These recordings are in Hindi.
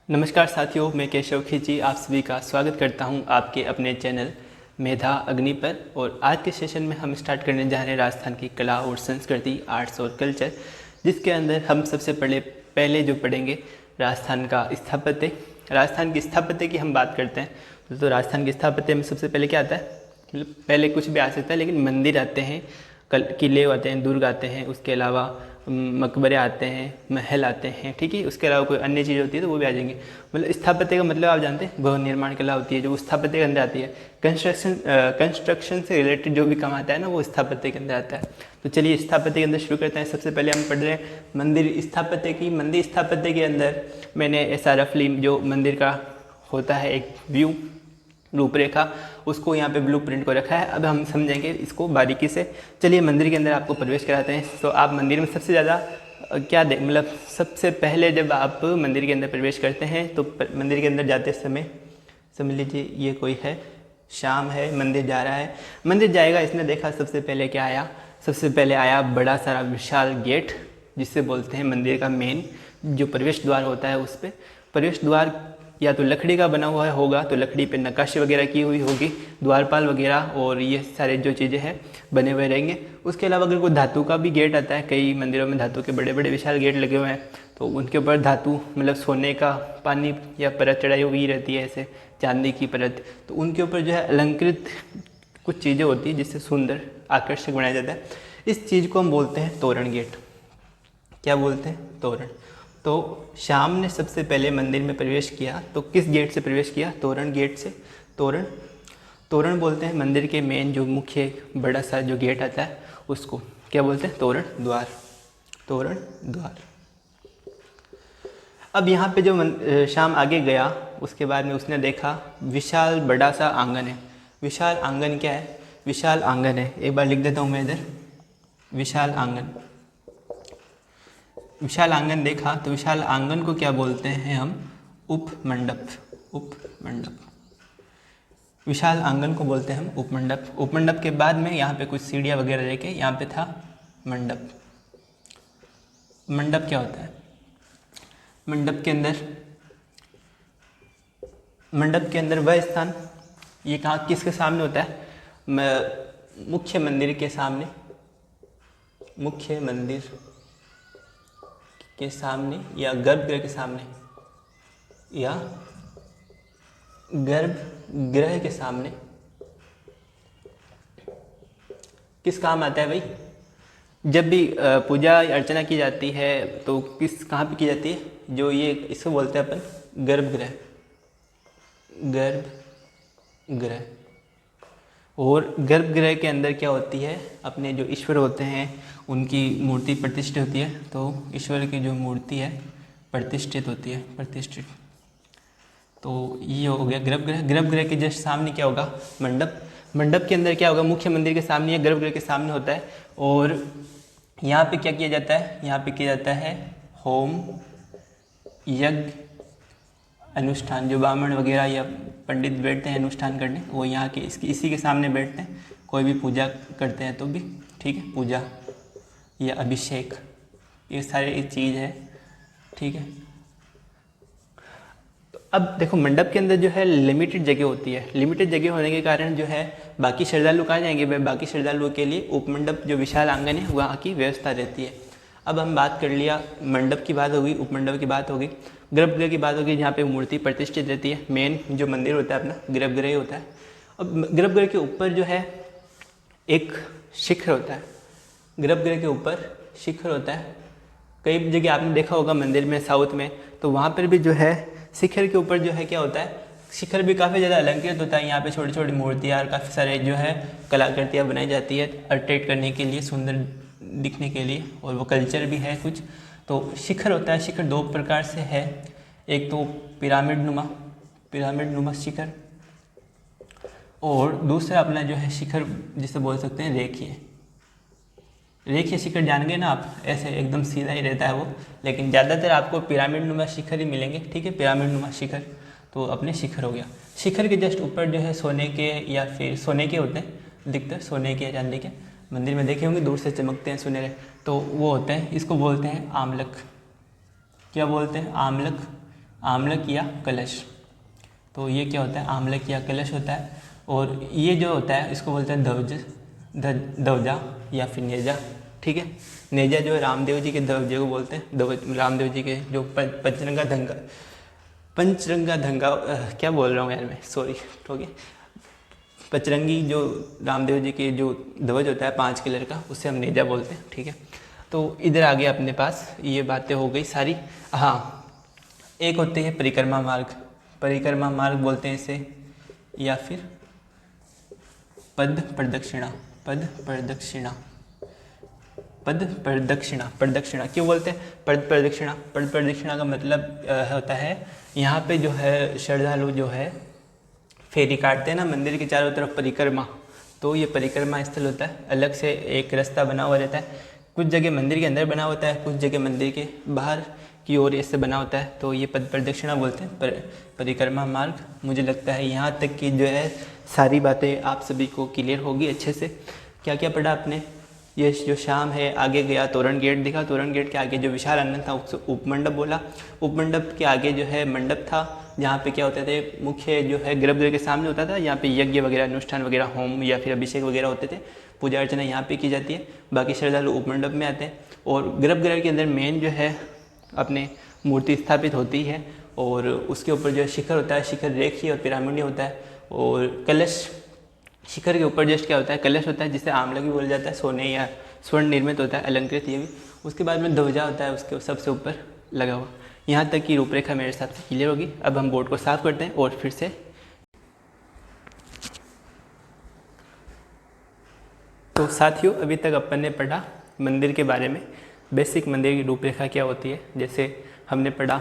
नमस्कार साथियों, मैं केशव खींची आप सभी का स्वागत करता हूं आपके अपने चैनल मेधा अग्नि पर। और आज के सेशन में हम स्टार्ट करने जा रहे हैं राजस्थान की कला और संस्कृति, आर्ट्स और कल्चर, जिसके अंदर हम सबसे पहले जो पढ़ेंगे राजस्थान का स्थापत्य। राजस्थान की स्थापत्य की हम बात करते हैं तो राजस्थान की स्थापत्य में सबसे पहले क्या आता है, मतलब पहले कुछ भी आ सकता है, लेकिन मंदिर आते हैं, किले आते हैं, दुर्ग आते हैं, उसके अलावा मकबरे आते हैं, महल आते हैं, ठीक है। उसके अलावा कोई अन्य चीज़ होती है तो वो भी आ जाएंगे। मतलब स्थापत्य का मतलब आप जानते हैं भवन निर्माण कला होती है जो स्थापत्य के अंदर आती है। कंस्ट्रक्शन से रिलेटेड जो भी काम आता है ना वो स्थापत्य के अंदर आता है। तो चलिए स्थापत्य के अंदर शुरू करते हैं। सबसे पहले हम पढ़ रहे हैं मंदिर स्थापत्य की। मंदिर स्थापत्य के अंदर मैंने ऐसा रफली जो मंदिर का होता है एक व्यू, रूपरेखा, उसको यहाँ पे ब्लूप्रिंट को रखा है। अब हम समझेंगे इसको बारीकी से। चलिए मंदिर के अंदर आपको प्रवेश कराते हैं। तो आप मंदिर में सबसे ज़्यादा क्या देख, मतलब सबसे पहले जब आप मंदिर के अंदर प्रवेश करते हैं तो मंदिर के अंदर जाते समय समझ लीजिए ये कोई है, शाम है, मंदिर जा रहा है। मंदिर जाएगा, इसने देखा सबसे पहले क्या आया, सबसे पहले आया बड़ा सारा विशाल गेट, जिससे बोलते हैं मंदिर का मेन जो प्रवेश द्वार होता है। उस पर प्रवेश द्वार या तो लकड़ी का बना हुआ होगा, तो लकड़ी पे नक्काशी वगैरह की हुई होगी, द्वारपाल वगैरह और ये सारे जो चीज़ें हैं बने हुए रहेंगे। उसके अलावा अगर कोई धातु का भी गेट आता है, कई मंदिरों में धातु के बड़े बड़े विशाल गेट लगे हुए हैं, तो उनके ऊपर धातु मतलब सोने का पानी या परत चढ़ाई हुई रहती है, ऐसे चांदी की परत, तो उनके ऊपर जो है अलंकृत कुछ चीज़ें होती है जिससे सुंदर आकर्षक बनाया जाता है। इस चीज़ को हम बोलते हैं तोरण गेट। क्या बोलते हैं? तोरण। तो शाम ने सबसे पहले मंदिर में प्रवेश किया तो किस गेट से प्रवेश किया? तोरण गेट से। तोरण बोलते हैं मंदिर के मेन जो मुख्य बड़ा सा जो गेट आता है उसको क्या बोलते हैं? तोरण द्वार। तोरण द्वार। अब यहाँ पे जो शाम आगे गया उसके बाद में उसने देखा विशाल बड़ा सा आंगन है। विशाल आंगन क्या है? विशाल आंगन है, एक बार लिख देता हूँ मैं इधर, विशाल आंगन। विशाल आंगन देखा तो विशाल आंगन को क्या बोलते हैं हम? उपमंडप। उपमंडप। विशाल आंगन को बोलते हैं हम उपमंडप। उपमंडप के बाद में यहाँ पे कुछ सीढ़ियाँ वगैरह लेके यहाँ पे था मंडप। मंडप क्या होता है? मंडप के अंदर वह स्थान, ये कहाँ किसके सामने होता है? मुख्य मंदिर के सामने, मुख्य मंदिर के सामने या गर्भगृह के सामने या गर्भगृह के सामने किस काम आता है भाई? जब भी पूजा अर्चना की जाती है तो कहाँ पे की जाती है? जो ये इसको बोलते हैं अपन गर्भगृह। गर्भगृह। और गर्भगृह के अंदर क्या होती है? अपने जो ईश्वर होते हैं उनकी मूर्ति प्रतिष्ठित होती है। तो ईश्वर की जो मूर्ति है प्रतिष्ठित होती है, प्रतिष्ठित। तो ये हो गया गर्भगृह। गर्भगृह के जस्ट सामने क्या होगा? मंडप। मंडप के अंदर क्या होगा? मुख्य मंदिर के सामने या गर्भगृह के सामने होता है। और यहाँ पे क्या किया जाता है? यहाँ पे किया जाता है होम, यज्ञ, अनुष्ठान। जो ब्राह्मण वगैरह या पंडित बैठते हैं अनुष्ठान करने, वो यहाँ के इसी के सामने बैठते हैं। कोई भी पूजा करते हैं तो भी, ठीक है, पूजा या अभिषेक, ये सारे चीज़ है, ठीक है। तो अब देखो मंडप के अंदर जो है लिमिटेड जगह होती है। लिमिटेड जगह होने के कारण जो है बाकी श्रद्धालु कहाँ जाएंगे? वह बाकी श्रद्धालुओं के लिए उपमंडप जो विशाल आंगन है वहाँ की व्यवस्था रहती है। अब हम बात कर लिया, मंडप की बात होगी, उपमंडप की बात होगी, गर्भगृह की बात होगी, जहाँ पे मूर्ति प्रतिष्ठित रहती है। मेन जो मंदिर होता है अपना गर्भगृह ही होता है। अब गर्भगृह के ऊपर जो है एक शिखर होता है। गर्भगृह के ऊपर शिखर होता है। कई जगह आपने देखा होगा मंदिर में, साउथ में, तो वहाँ पर भी जो है शिखर के ऊपर जो है क्या होता है? शिखर भी काफ़ी ज़्यादा अलंकृत होता है। यहाँ पे छोटी छोटी मूर्तियाँ और काफ़ी सारे जो है कलाकृतियाँ बनाई जाती है अट्रैक्ट करने के लिए, सुंदर दिखने के लिए, और वो कल्चर भी है कुछ। तो शिखर होता है। शिखर दो प्रकार से है, एक तो पिरामिड नुमा शिखर, और दूसरा अपना जो है शिखर जिसे बोल सकते हैं रेखीय शिखर। जान गए ना आप? ऐसे एकदम सीधा ही रहता है वो, लेकिन ज़्यादातर आपको पिरामिड नुमा शिखर ही मिलेंगे, ठीक है, पिरामिड नुमा शिखर। तो अपने शिखर हो गया। शिखर के जस्ट ऊपर जो है सोने के या फिर सोने के होते हैं, अधिकतर सोने के या चांदी के, मंदिर में देखे होंगे दूर से चमकते हैं सुनहरे, तो वो होते हैं, इसको बोलते हैं आमलक। क्या बोलते हैं? आमलक। आमलक या कलश। तो ये क्या होता है, आमलक या कलश होता है। और ये जो होता है इसको बोलते हैं ध्वजा या फिर नेजा। ठीक है, नेजा जो है रामदेव जी के ध्वजे को बोलते हैं। रामदेव जी के जो पंचरंगा धंगा क्या बोल रहा हूँ यार मैं, सॉरी। ठीक है, पचरंगी जो रामदेव जी के जो ध्वज होता है 5 कलर का, उसे हम नेजा बोलते हैं। ठीक है, तो इधर आ गया अपने पास, ये बातें हो गई सारी। हाँ, एक होते हैं परिक्रमा मार्ग, परिक्रमा मार्ग बोलते हैं इसे, या फिर पद प्रदक्षिणा। पद प्रदक्षिणा, पद प्रदक्षिणा, प्रदक्षिणा क्यों बोलते हैं पद प्रदक्षिणा? पद प्रदक्षिणा का मतलब होता है यहाँ पे जो है श्रद्धालु जो है फेरी काटते हैं ना मंदिर के चारों तरफ परिक्रमा, तो ये परिक्रमा स्थल होता है। अलग से एक रास्ता बना हुआ रहता है, कुछ जगह मंदिर के अंदर बना होता है, कुछ जगह मंदिर के बाहर की ओर ऐसे बना होता है, तो ये पद प्रदक्षिणा बोलते हैं, परिक्रमा मार्ग। मुझे लगता है यहाँ तक की जो है सारी बातें आप सभी को क्लियर होगी अच्छे से। क्या क्या पढ़ा आपने? ये जो शाम है, आगे गया तोरण गेट दिखा, तोरण गेट के आगे जो विशाल आनंद था उसको उपमंडप बोला। उपमंडप के आगे जो है मंडप था, जहाँ पे क्या होते थे, मुख्य जो है गर्भगृह के सामने होता था, यहाँ पे यज्ञ वगैरह, अनुष्ठान वगैरह, होम या फिर अभिषेक वगैरह होते थे, पूजा अर्चना यहाँ पे की जाती है। बाकी श्रद्धालु उपमंडप में आते हैं। और गर्भगृह के अंदर मेन जो है अपने मूर्ति स्थापित होती है, और उसके ऊपर जो शिखर होता है, शिखर रेखी और पिरामिड होता है। और कलश, शिखर के ऊपर जस्ट क्या होता है, कलश होता है, जिसे आमलक भी बोला जाता है, सोने या स्वर्ण निर्मित होता है, अलंकृत ये भी। उसके बाद में ध्वजा होता है उसके सबसे ऊपर लगा हुआ। यहाँ तक की रूपरेखा मेरे हिसाब से क्लियर होगी। अब हम बोर्ड को साफ करते हैं और फिर से तो साथियों, अभी तक अपन ने पढ़ा मंदिर के बारे में, बेसिक मंदिर की रूपरेखा क्या होती है। जैसे हमने पढ़ा,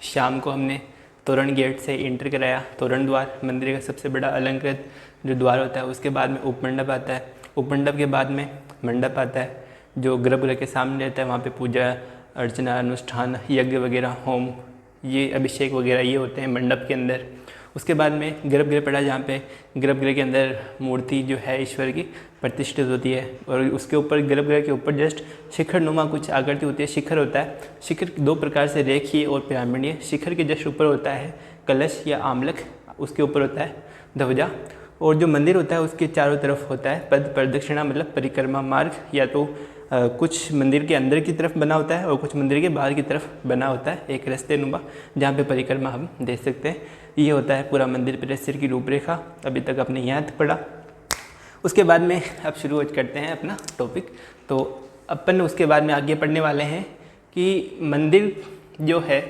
शाम को हमने तोरण गेट से एंटर कराया, तोरण द्वार मंदिर का सबसे बड़ा अलंकृत जो द्वार होता है। उसके बाद में उपमंडप आता है, उपमंडप के बाद में मंडप आता है, जो गर्भगृह के सामने रहता है। वहाँ पे पूजा अर्चना, अनुष्ठान, यज्ञ वगैरह, होम, ये अभिषेक वगैरह ये होते हैं मंडप के अंदर। उसके बाद में गर्भगृह पड़ा, जहाँ पे गर्भगृह के अंदर मूर्ति जो है ईश्वर की प्रतिष्ठित होती है। और उसके ऊपर, गर्भगृह के ऊपर जस्ट शिखर नुमा कुछ आकृति होती है, शिखर होता है। शिखर 2 प्रकार से, रेखीय और पिरामिडीय। शिखर के जस्ट ऊपर होता है कलश या आमलक, उसके ऊपर होता है ध्वजा। और जो मंदिर होता है उसके चारों तरफ होता है पद प्रदक्षिणा, मतलब परिक्रमा मार्ग। या तो कुछ मंदिर के अंदर की तरफ बना होता है और कुछ मंदिर के बाहर की तरफ बना होता है, एक रास्ते नुमा, जहाँ पे परिक्रमा हम देख सकते हैं। ये होता है पूरा मंदिर परिसर की रूपरेखा। अभी तक आपने यहाँ तक पढ़ा। उसके बाद में अब शुरू करते हैं अपना टॉपिक। तो अपन उसके बाद में आगे पढ़ने वाले हैं कि मंदिर जो है,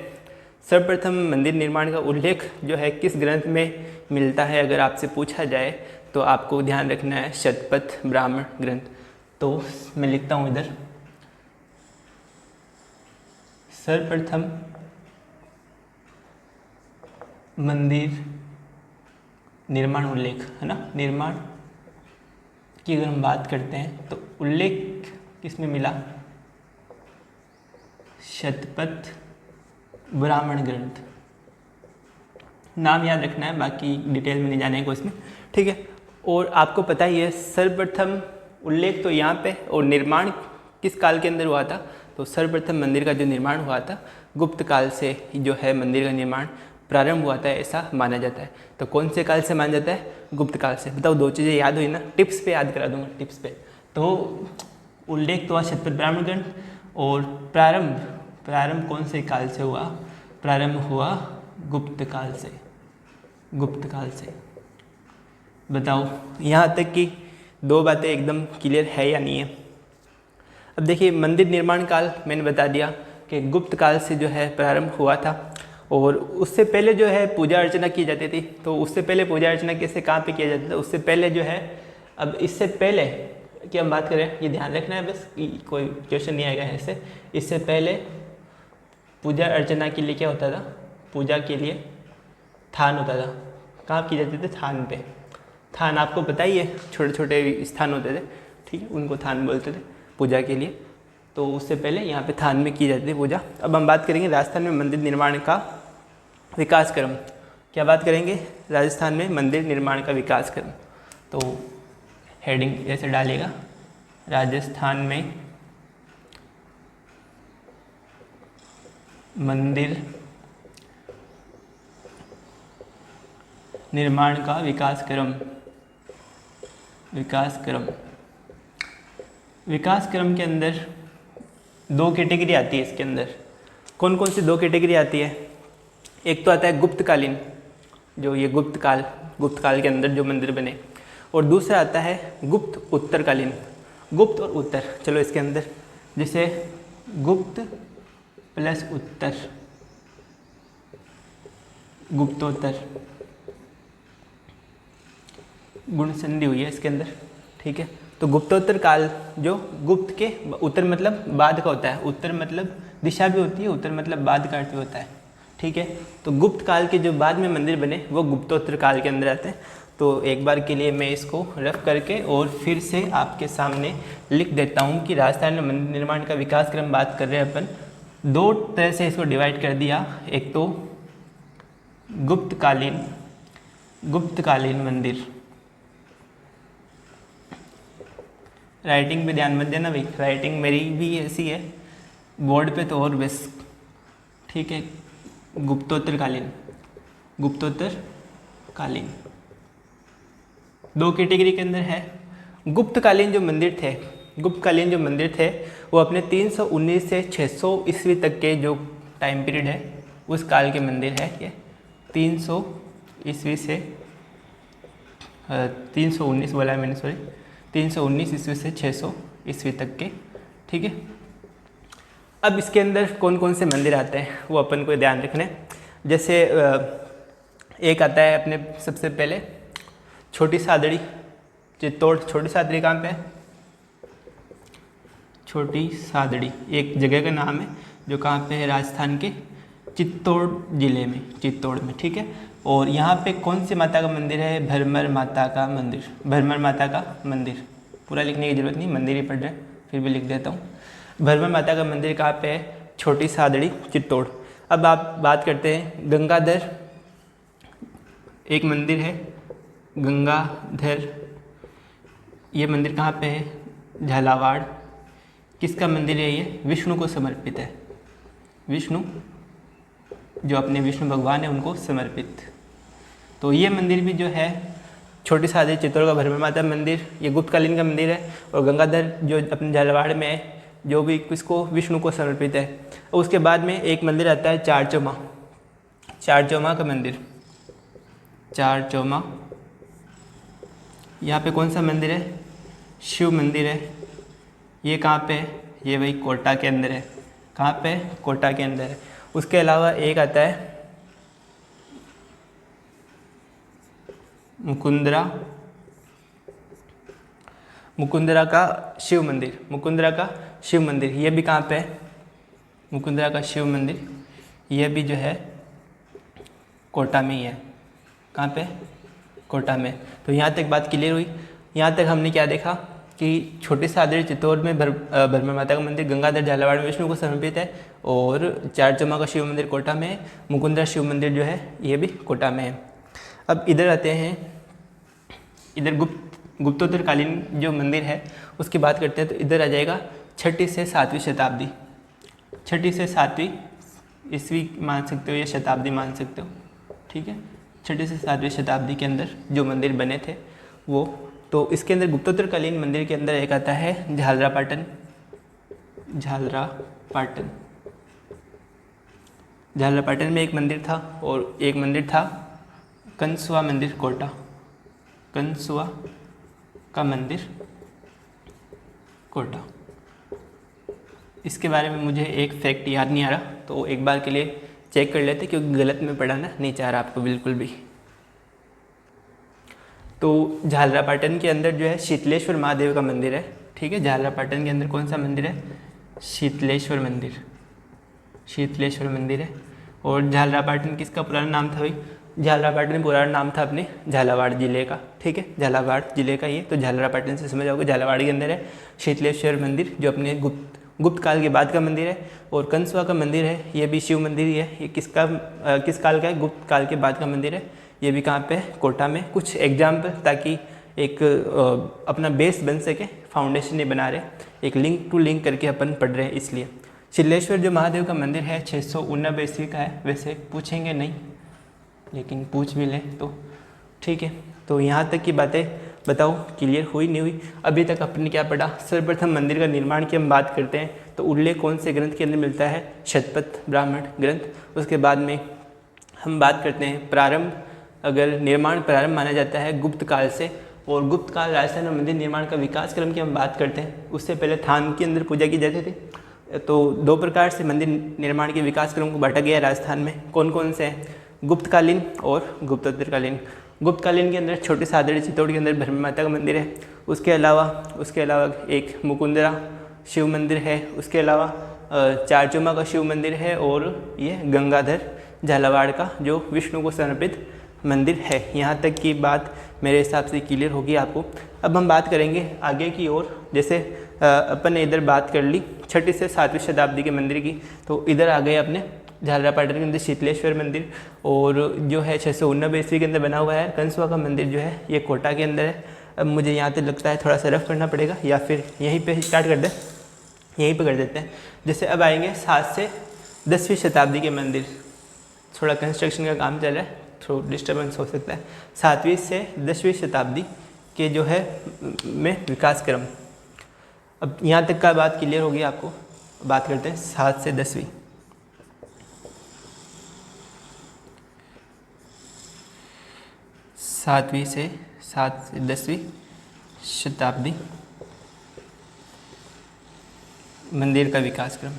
सर्वप्रथम मंदिर निर्माण का उल्लेख जो है किस ग्रंथ में मिलता है। अगर आपसे पूछा जाए तो आपको ध्यान रखना है शतपथ ब्राह्मण ग्रंथ। तो मैं लिखता हूँ इधर, सर्वप्रथम मंदिर निर्माण उल्लेख, है ना, निर्माण की अगर हम बात करते हैं तो उल्लेख किसमें मिला, शतपथ ब्राह्मण ग्रंथ। नाम याद रखना है, बाकी डिटेल में नहीं जाने को इसमें, ठीक है। और आपको पता ही है सर्वप्रथम उल्लेख तो यहाँ पे, और निर्माण किस काल के अंदर हुआ था, तो सर्वप्रथम मंदिर का जो निर्माण हुआ था गुप्त काल से जो है मंदिर का निर्माण प्रारंभ हुआ था, ऐसा माना जाता है। तो कौन से काल से माना जाता है, गुप्त काल से। बताओ, 2 चीज़ें याद हुई ना, टिप्स पे याद करा दूंगा, टिप्स पे। तो उल्लेख तो हुआ शतपथ ब्राह्मण ग्रंथ, और प्रारंभ कौन से काल से हुआ, प्रारंभ हुआ गुप्त काल से, गुप्त काल से। बताओ यहाँ तक कि 2 बातें एकदम क्लियर है या नहीं है। अब देखिए, मंदिर निर्माण काल मैंने बता दिया कि गुप्त काल से जो है प्रारंभ हुआ था, और उससे पहले जो है पूजा अर्चना की जाती थी। तो उससे पहले पूजा अर्चना कैसे, कहाँ पे किया जाता था, उससे पहले जो है, अब इससे पहले की हम बात करें, ये ध्यान रखना है बस, कोई क्वेश्चन नहीं आएगा ऐसे। इससे पहले पूजा अर्चना के लिए क्या होता था, पूजा के लिए थान होता था। कहाँ किए जाते थे, थान पे। थान आपको पता ही है, छोटे छोटे स्थान होते थे, ठीक है, उनको थान बोलते थे पूजा के लिए। तो उससे पहले यहाँ पे थान में की जाती थी पूजा। अब हम बात करेंगे राजस्थान में मंदिर निर्माण का विकास क्रम। क्या बात करेंगे, राजस्थान में मंदिर निर्माण का विकास क्रम। तो हेडिंग ऐसे डालेगा, राजस्थान में मंदिर निर्माण का विकास क्रम। विकास क्रम के अंदर 2 कैटेगरी आती है। इसके अंदर कौन कौन सी 2 कैटेगरी आती है? एक तो आता है गुप्तकालीन, जो ये गुप्त काल के अंदर जो मंदिर बने, और दूसरा आता है गुप्त उत्तरकालीन। गुप्त और उत्तर, चलो इसके अंदर जैसे गुप्त प्लस उत्तर, गुप्तोत्तर, गुण संधि हुई है इसके अंदर, ठीक है। तो गुप्तोत्तर काल जो गुप्त के, उत्तर मतलब बाद का होता है, उत्तर मतलब दिशा भी होती है, उत्तर मतलब बाद का अर्थ भी होता है, ठीक है। तो गुप्त काल के जो बाद में मंदिर बने वो गुप्तोत्तर काल के अंदर आते हैं। तो एक बार के लिए मैं इसको रफ करके और फिर से आपके सामने लिख देता हूँ कि राजस्थान में मंदिर निर्माण का विकास क्रम बात कर रहे हैं अपन। 2 तरह से इसको डिवाइड कर दिया। एक तो गुप्तकालीन मंदिर, राइटिंग पे ध्यान मत देना भाई, राइटिंग मेरी भी ऐसी है बोर्ड पे तो और बस, ठीक है। गुप्तोत्तरकालीन 2 कैटेगरी के अंदर है। गुप्तकालीन जो मंदिर थे वो अपने 319 से 600 ईस्वी तक के जो टाइम पीरियड है उस काल के मंदिर है ये। 300 ईस्वी से 319 बोला है मैंने, सॉरी, 319 ईस्वी से 600 ईस्वी तक के, ठीक है। अब इसके अंदर कौन कौन से मंदिर आते हैं वो अपन को ध्यान रखना है। जैसे एक आता है अपने सबसे पहले छोटी सादड़ी चित्तौड़। छोटी सादड़ी कहाँ पे है? छोटी सादड़ी एक जगह का नाम है जो कहाँ पे है? राजस्थान के चित्तौड़ जिले में, चित्तौड़ में, ठीक है। और यहाँ पे कौन सी माता का मंदिर है? भरमर माता का मंदिर। पूरा लिखने की जरूरत नहीं, मंदिर ही पढ़ रहे हैं, फिर भी लिख देता हूँ। भरमर माता का मंदिर कहाँ पे है? छोटी सादड़ी चित्तौड़। अब आप बात करते हैं गंगाधर, एक मंदिर है गंगाधर, ये मंदिर कहाँ पे है? झालावाड़। किसका मंदिर है ये? विष्णु को समर्पित है, विष्णु जो अपने विष्णु भगवान है उनको समर्पित। तो ये मंदिर भी जो है छोटी सादड़ी चित्तौड़ का भरमर माता मंदिर, ये गुप्तकालीन का मंदिर है। और गंगाधर जो अपने झालावाड़ में है जो भी किसको? विष्णु को समर्पित है। और उसके बाद में एक मंदिर आता है चारचौमा का मंदिर। चारचौमा, यहाँ पे कौन सा मंदिर है? शिव मंदिर है। ये कहाँ पे है? ये वही कोटा के अंदर है। कहाँ पे? कोटा के अंदर है। उसके अलावा एक आता है मुकुंदरा का शिव मंदिर, ये भी कहाँ पे है? मुकुंदरा का शिव मंदिर, ये भी जो है कोटा में ही है। कहाँ पे? कोटा में। तो यहाँ तक बात क्लियर हुई। यहाँ तक हमने क्या देखा कि छोटी सादड़ी चित्तौड़ में भरमर माता का मंदिर, गंगाधर झालावाड़ में विष्णु को समर्पित है, और चारचौमा का शिव मंदिर कोटा में है, मुकुंदरा शिव मंदिर जो है ये भी कोटा में है। अब इधर आते हैं, इधर गुप्तोत्तरकालीन जो मंदिर है उसकी बात करते हैं। तो इधर आ जाएगा 6ठी से 7वीं शताब्दी। 6ठी से 7वीं ईस्वी मान सकते हो या शताब्दी मान सकते हो, ठीक है। 6ठी से 7वीं शताब्दी के अंदर जो मंदिर बने थे वो, तो इसके अंदर गुप्तोत्तरकालीन मंदिर के अंदर एक आता है झालरापाटन। झालरापाटन में एक मंदिर था, और एक मंदिर था कंसुआ मंदिर कोटा। कंसुआ का मंदिर कोटा। इसके बारे में मुझे एक फैक्ट याद नहीं आ रहा, तो एक बार के लिए चेक कर लेते क्योंकि गलत में पढ़ाना नहीं चाह रहा आपको बिल्कुल भी। तो झालरापाटन के अंदर जो है शीतलेश्वर महादेव का मंदिर है, ठीक है। झालरापाटन के अंदर कौन सा मंदिर है? शीतलेश्वर मंदिर है। और झालरापाटन किसका पुराना नाम था भाई? झालरापाटन पुराना नाम था अपने झालावाड़ जिले का, ठीक है। झालावाड़ जिले का ये, तो झालरापाटन से समझ आओगे झालावाड़ के अंदर है शीतलेश्वर मंदिर जो अपने गुप्त काल के बाद का मंदिर है। और कंसुआ का मंदिर है, ये भी शिव मंदिर ही है। ये किस काल का है? गुप्त काल के बाद का मंदिर है। ये भी कहाँ पे है? कोटा में। कुछ एग्जाम्पल ताकि एक अपना बेस बन सके, फाउंडेशन नहीं बना रहे, एक लिंक टू लिंक करके अपन पढ़ रहे हैं इसलिए। शीतलेश्वर जो महादेव का मंदिर है 689 ईस्वी का है। वैसे पूछेंगे नहीं, लेकिन पूछ भी लें तो ठीक है, तो यहाँ तक की बातें बताओ क्लियर हुई नहीं हुई? अभी तक अपने क्या पढ़ा? सर्वप्रथम मंदिर का निर्माण की हम बात करते हैं तो उल्लेख कौन से ग्रंथ के अंदर मिलता है? शतपथ ब्राह्मण ग्रंथ। उसके बाद में हम बात करते हैं प्रारंभ, अगर निर्माण प्रारंभ माना जाता है गुप्त काल से, और गुप्त काल राजस्थान में मंदिर निर्माण का विकास क्रम की हम बात करते हैं। उससे पहले थान के अंदर पूजा की जाती थी। तो दो प्रकार से मंदिर निर्माण के विकास क्रम को बांटा गया राजस्थान में। कौन कौन से हैं? गुप्तकालीन और गुप्तोत्तरकालीन। गुप्तकालीन के अंदर छोटे सादड़ी चित्तौड़ के अंदर ब्रह्म माता का मंदिर है। उसके अलावा एक मुकुंदरा शिव मंदिर है। उसके अलावा चारचूमा का शिव मंदिर है, और ये गंगाधर झालावाड़ का जो विष्णु को समर्पित मंदिर है। यहाँ तक की बात मेरे हिसाब से क्लियर होगी आपको। अब हम बात करेंगे आगे की ओर। जैसे अपन ने इधर बात कर ली 6वीं से 7वीं शताब्दी के मंदिर की, तो इधर आ गए अपने झालरापाटन के अंदर शीतलेश्वर मंदिर, और जो है 689 ईस्वी के अंदर बना हुआ है कंसवा का मंदिर जो है ये कोटा के अंदर है। अब मुझे यहाँ तक लगता है थोड़ा सा रफ करना पड़ेगा, या फिर यहीं पे स्टार्ट कर दें, यहीं पे कर देते हैं। जैसे अब आएंगे 7 से 10वीं शताब्दी के मंदिर। थोड़ा कंस्ट्रक्शन का काम चल रहा है, थोड़ा डिस्टर्बेंस हो सकता है। 7वीं से 10वीं शताब्दी के जो है में विकास क्रम। अब यहाँ तक का बात क्लियर होगी आपको। बात करते हैं 7 से 10वीं। 7वीं से 10वीं शताब्दी मंदिर का विकास क्रम।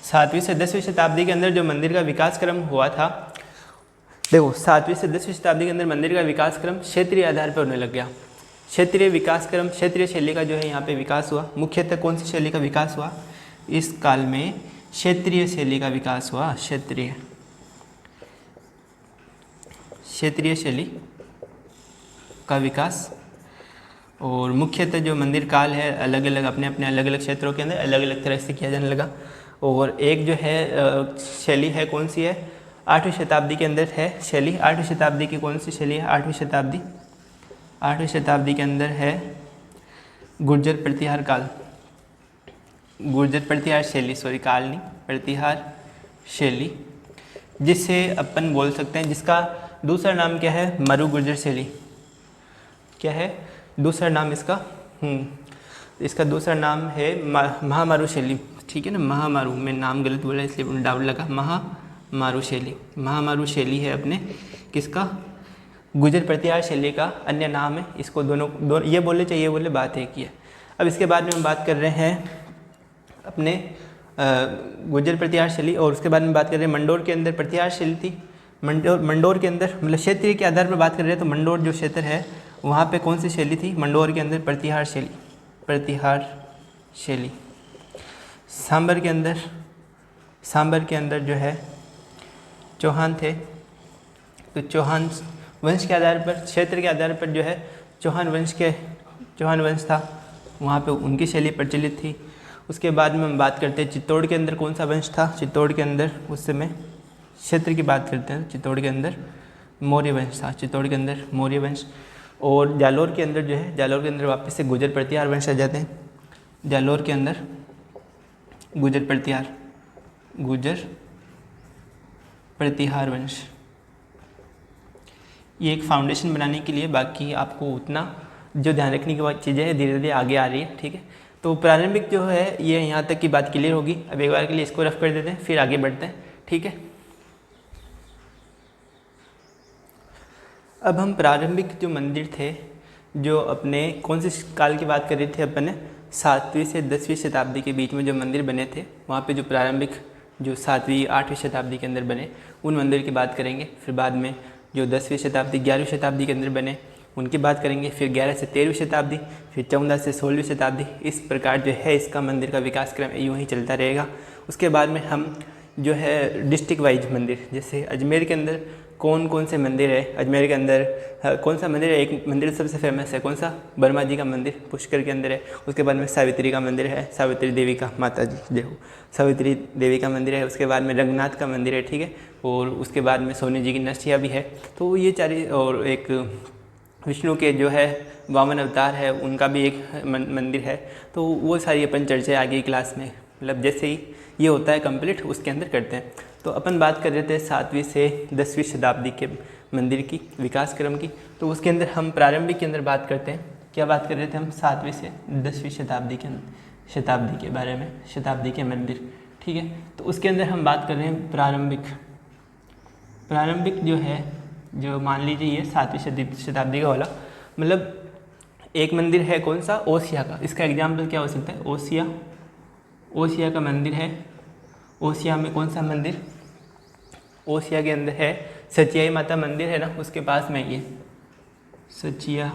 सातवीं से 10वीं शताब्दी के अंदर जो मंदिर का विकास क्रम हुआ था, देखो 7वीं से 10वीं शताब्दी के अंदर मंदिर का विकास क्रम क्षेत्रीय आधार पर होने लग गया। क्षेत्रीय विकास क्रम, क्षेत्रीय शैली का जो है यहाँ पे विकास हुआ। मुख्यतः कौन सी शैली का विकास हुआ इस काल में? क्षेत्रीय शैली का विकास हुआ। क्षेत्रीय शैली का विकास। और मुख्यतः जो मंदिर काल है अलग अलग अपने अपने अलग अलग क्षेत्रों के अंदर अलग अलग तरह से किया जाने लगा। और एक जो है शैली है, कौन सी है? 8वीं शताब्दी के अंदर है शैली। 8वीं शताब्दी की कौन सी शैली है? 8वीं शताब्दी के अंदर है गुर्जर प्रतिहार काल। गुर्जर प्रतिहार शैली, सॉरी काल नहीं, प्रतिहार शैली, जिसे अपन बोल सकते हैं, जिसका दूसरा नाम क्या है? मरु गुर्जर शैली। क्या है दूसरा नाम इसका? इसका दूसरा नाम है महामारू शैली। ठीक है ना, महामारू, मैं नाम गलत बोला इसलिए डाउट लगा। महामारू शैली, महामारू शैली है अपने किसका? गुर्जर प्रतिहार शैली का अन्य नाम है। इसको दोनों ये बोले चाहिए, बोले बात एक ही है। अब इसके बाद में हम बात कर रहे हैं अपने गुर्जर प्रतिहार शैली, और उसके बाद में बात कर रहे हैं मंडोर के अंदर प्रतिहार शैली थी। मंडोर के अंदर मतलब क्षेत्रीय के आधार पर बात कर रहे हैं तो मंडोर जो क्षेत्र है वहाँ पे कौन सी शैली थी? मंडोर के अंदर प्रतिहार शैली। सांबर के अंदर जो है चौहान थे, तो चौहान वंश के आधार पर, क्षेत्र के आधार पर जो है चौहान वंश था, वहाँ पे उनकी शैली प्रचलित थी। उसके बाद में हम बात करते हैं चित्तौड़ के अंदर कौन सा वंश था? चित्तौड़ के अंदर उस समय क्षेत्र की बात करते हैं, चित्तौड़ के अंदर मौर्य वंश था। चित्तौड़ के अंदर मौर्य वंश। और जालोर के अंदर जो है, जालोर के अंदर वापस से गुर्जर प्रतिहार वंश आ जाते हैं। जालोर के अंदर गुर्जर प्रतिहार वंश। ये एक फाउंडेशन बनाने के लिए, बाकी आपको उतना जो ध्यान रखने की चीज़ें हैं धीरे धीरे आगे आ रही है। ठीक है, तो प्रारंभिक जो है ये यहाँ तक की बात क्लियर होगी। अब एक बार के लिए इसको रफ कर देते हैं, फिर आगे बढ़ते हैं। ठीक है, अब हम प्रारंभिक जो मंदिर थे, जो अपने कौन से काल की बात कर रहे थे अपन ने? 7वीं से 10वीं शताब्दी के बीच में जो मंदिर बने थे, वहाँ पे जो प्रारंभिक जो 7वीं 8वीं शताब्दी के अंदर बने उन मंदिर की बात करेंगे। फिर बाद में जो 10वीं शताब्दी 11वीं शताब्दी के अंदर बने उनकी बात करेंगे। फिर 11 से 13वीं शताब्दी, फिर 14 से 16वीं शताब्दी। इस प्रकार जो है इसका मंदिर का विकास क्रम यूँ ही चलता रहेगा। उसके बाद में हम जो है डिस्ट्रिक्ट वाइज मंदिर, जैसे अजमेर के अंदर कौन कौन से मंदिर है, अजमेर के अंदर कौन सा मंदिर है? एक मंदिर सबसे फेमस है, कौन सा? बर्मा जी का मंदिर पुष्कर के अंदर है। उसके बाद में सावित्री का मंदिर है, सावित्री देवी का, माता जी देखो सावित्री देवी का मंदिर है। उसके बाद में रंगनाथ का मंदिर है। ठीक है, और उसके बाद में सोनी जी की नस्टिया भी है। तो ये चारी, और एक विष्णु के जो है वामन अवतार है उनका भी एक मंदिर है। तो वो सारी अपन चर्चा आगे क्लास में, मतलब जैसे ही ये होता है कंप्लीट उसके अंदर करते हैं। तो अपन बात कर रहे थे 7वीं से 10वीं शताब्दी के मंदिर की विकास क्रम की। तो उसके अंदर हम प्रारंभिक के अंदर बात करते हैं। क्या बात कर रहे थे हम? 7वीं से 10वीं शताब्दी के बारे में, शताब्दी के मंदिर, ठीक है। तो उसके अंदर हम बात कर रहे हैं प्रारंभिक जो है, जो मान लीजिए ये 7वीं शताब्दी का वाला, मतलब एक मंदिर है कौन सा? ओसिया का। इसका एग्जाम्पल क्या हो सकता है? ओसिया का मंदिर है। ओसिया में कौन सा मंदिर? ओसिया के अंदर है सचियाई माता मंदिर है ना, उसके पास में ये सचियाई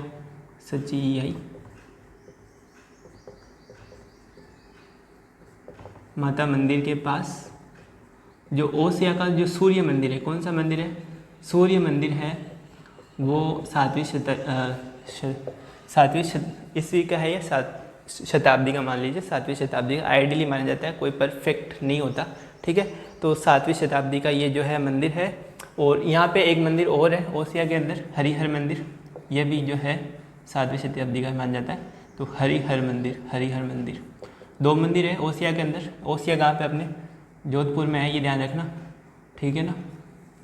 माता मंदिर के पास जो ओसिया का जो सूर्य मंदिर है, कौन सा मंदिर है? सूर्य मंदिर है, वो 7वीं ईस्वी का है या शताब्दी का, मान लीजिए 7वीं शताब्दी का। आइडियली माना जाता है, कोई परफेक्ट नहीं होता, ठीक है। तो 7वीं शताब्दी का ये जो है मंदिर है। और यहाँ पे एक मंदिर और है ओसिया के अंदर, हरिहर मंदिर, ये भी जो है 7वीं शताब्दी का माना जाता है। तो हरिहर मंदिर 2 मंदिर है ओसिया के अंदर। ओसिया कहाँ पे? अपने जोधपुर में है, ये ध्यान रखना, ठीक है ना।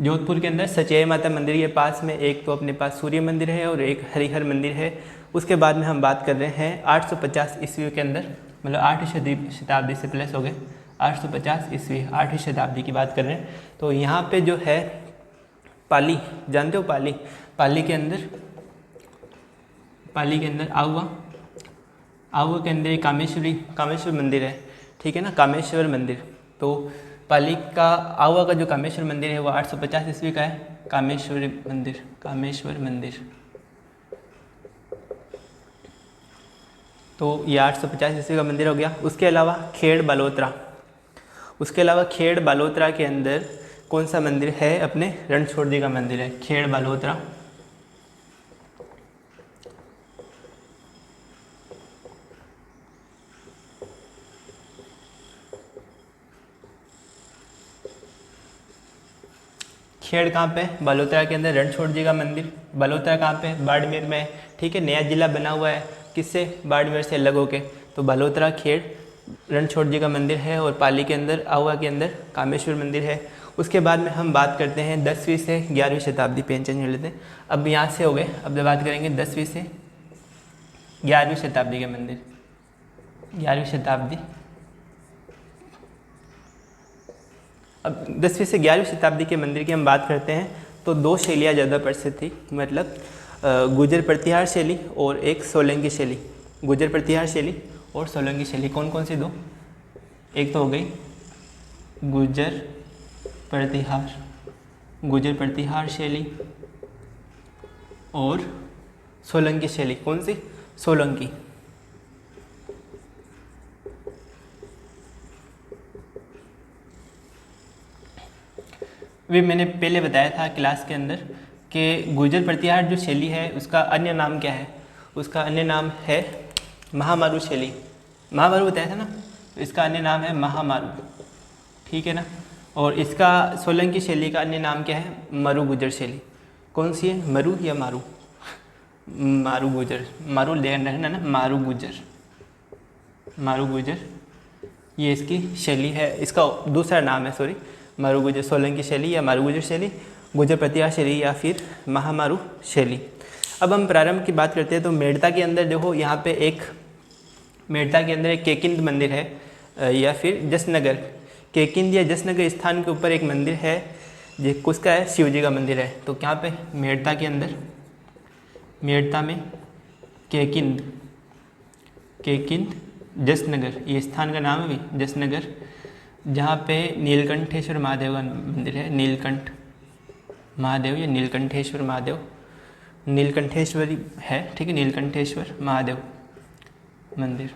जोधपुर के अंदर सचियाई माता मंदिर के पास में एक तो अपने पास सूर्य मंदिर है और एक हरिहर मंदिर है। उसके बाद में हम बात कर रहे हैं 850 ईस्वी के अंदर, मतलब 8वीं शताब्दी से प्लस हो गए, 850 ईस्वी, 8वीं शताब्दी की बात कर रहे हैं। तो यहाँ पे जो है पाली, जानते हो पाली के अंदर आहुआ के अंदर एक कामेश्वर मंदिर है, ठीक है ना, कामेश्वर मंदिर। तो पाली का आहुआ का जो कामेश्वर मंदिर है वो 850 ईस्वी का है, कामेश्वर मंदिर। तो ये 850 ईस्वी का मंदिर हो गया। उसके अलावा खेड़ बालोतरा के अंदर कौन सा मंदिर है? अपने रणछोड़ जी का मंदिर है, खेड़ बालोतरा। खेड़ कहाँ पे? बालोतरा के अंदर रणछोड़ जी का मंदिर। बालोतरा कहाँ पे? बाड़मेर में, ठीक है। नया जिला बना हुआ है, किससे? बाड़मेर से अलग होके। तो बालोतरा, खेड़, रणछोड़ जी का मंदिर है। और पाली के अंदर, आहुआ के अंदर कामेश्वर मंदिर है। उसके बाद में हम बात करते हैं 10वीं से 11वीं शताब्दी पे चेंज लेते हैं। अब यहाँ से हो गए, अब बात करेंगे 10वीं से 11वीं शताब्दी के मंदिर। 11वीं शताब्दी, अब 10वीं से 11वीं शताब्दी के मंदिर की हम बात करते हैं तो 2 शैलियाँ ज़्यादा प्रसिद्ध थी, मतलब गुजर प्रतिहार शैली और एक सोलंकी शैली। गुजर प्रतिहार शैली और सोलंकी शैली, कौन कौन सी 2? एक तो हो गई गुजर प्रतिहार शैली और सोलंकी शैली। कौन सी? सोलंकी। वे मैंने पहले बताया था क्लास के अंदर कि गुजर प्रतिहार जो शैली है उसका अन्य नाम क्या है? उसका अन्य नाम है महामारू शैली। महामारू बताया था ना, तो इसका अन्य नाम है महामारू, ठीक है ना। और इसका सोलंकी शैली का अन्य नाम क्या है? मरु गुजर शैली। कौन सी है? मरु या मारू? मारू गुजर, मारू ध्यान रखना ना, मारू गुजर ये इसकी शैली है। इसका दूसरा नाम है, सॉरी, मारू गुजर सोलंकी शैली या मारू गुजर शैली, गुजर प्रतिहार शैली या फिर महामारू शैली। अब हम प्रारंभ की बात करते हैं तो मेड़ता के अंदर देखो, यहाँ पे एक मेड़ता के अंदर एक केकिंद मंदिर है या फिर जसनगर, केकिंद या जसनगर स्थान के ऊपर एक मंदिर है, जो किसका है? शिव जी का मंदिर है। तो यहाँ पे मेड़ता के अंदर, मेड़ता में केकिंद जसनगर, ये स्थान का नाम है भी जसनगर, जहाँ पे नीलकंठेश्वर महादेव का मंदिर है। नीलकंठ महादेव या नीलकंठेश्वर महादेव, नीलकंठेश्वरी है, ठीक है, नीलकंठेश्वर महादेव मंदिर।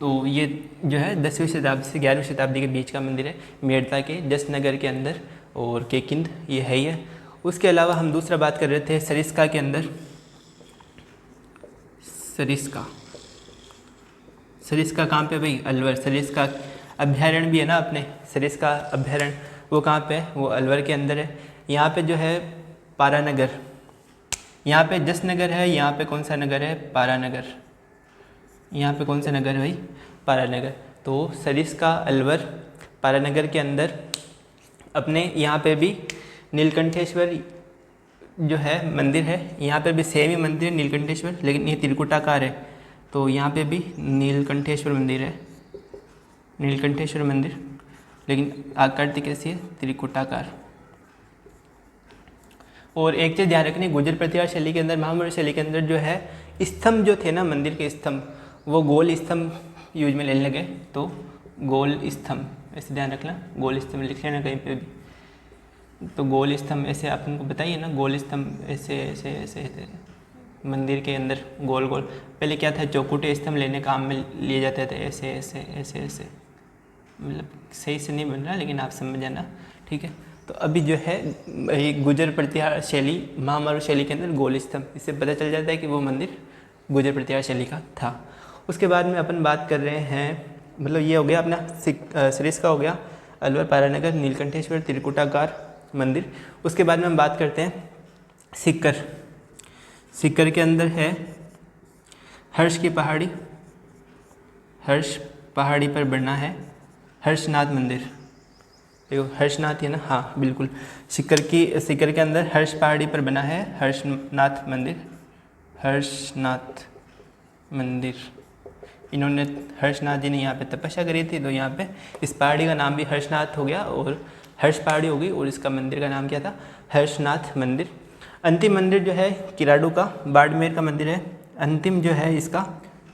तो ये जो है 10वीं शताब्दी से 11वीं शताब्दी के बीच का मंदिर है, मेड़ता के जसनगर के अंदर, और केकिंद ये है ही है। उसके अलावा हम दूसरा बात कर रहे थे सरिस्का के अंदर, सरिस्का कहाँ पे भाई? अलवर। सरिस्का अभ्यारण्य भी है ना अपने, सरिस्का अभ्यारण्य, वो कहाँ पे है? वो अलवर के अंदर है। यहाँ पे जो है पारानगर, यहाँ पे जसनगर है, यहाँ पे कौन सा नगर है? पारानगर। यहाँ पे कौन सा नगर है भाई? पारानगर। तो सरिस्का अलवर पारानगर के अंदर अपने यहाँ पे भी नीलकंठेश्वर जो है मंदिर है, यहाँ पे भी सेम ही मंदिर है नीलकंठेश्वर, लेकिन ये त्रिकुटाकार है। तो यहाँ पे भी नीलकंठेश्वर मंदिर है, नीलकंठेश्वर मंदिर, लेकिन आकृति कैसी है, त्रिकुटाकार। और एक चीज़ ध्यान रखनी, गुर्जर प्रतिहार शैली के अंदर, महामौर्य शैली के अंदर जो है स्तंभ जो थे ना मंदिर के स्तंभ, वो गोल स्तंभ यूज में लेने लगे। तो गोल स्तंभ ऐसे ध्यान रखना, गोल स्तंभ लिख लेना कहीं पे भी। तो गोल स्तंभ ऐसे आपको बताइए ना, गोल स्तंभ ऐसे ऐसे ऐसे ऐसे मंदिर के अंदर गोल गोल। पहले क्या था, चौकुटे स्तंभ लेने काम में लिए जाते थे, ऐसे ऐसे ऐसे ऐसे, मतलब सही से नहीं बन रहा लेकिन आप समझ जाना, ठीक है। तो अभी जो है गुर्जर प्रतिहार शैली, महामौर्य शैली के अंदर गोल स्तंभ, इससे पता चल जाता है कि वो मंदिर गुर्जर प्रतिहार शैली का था। उसके बाद में अपन बात कर रहे हैं, मतलब ये हो गया अपना सरिस्का हो गया, अलवर पारानगर नीलकंठेश्वर त्रिकुटाकार मंदिर। उसके बाद में हम बात करते हैं सीकर। सीकर के अंदर है हर्ष की पहाड़ी, हर्ष पहाड़ी पर बना है हर्षनाथ मंदिर। देखो हर्षनाथ है ना, हाँ बिल्कुल, सीकर के अंदर हर्ष पहाड़ी पर बना है हर्षनाथ मंदिर, हर्षनाथ मंदिर। इन्होंने, हर्षनाथ जी ने यहाँ पे तपस्या करी थी, तो यहाँ पे इस पहाड़ी का नाम भी हर्षनाथ हो गया और हर्ष पहाड़ी हो गई, और इसका मंदिर का नाम क्या था, हर्षनाथ मंदिर। अंतिम मंदिर जो है किराडू का बाड़मेर का मंदिर है, अंतिम जो है इसका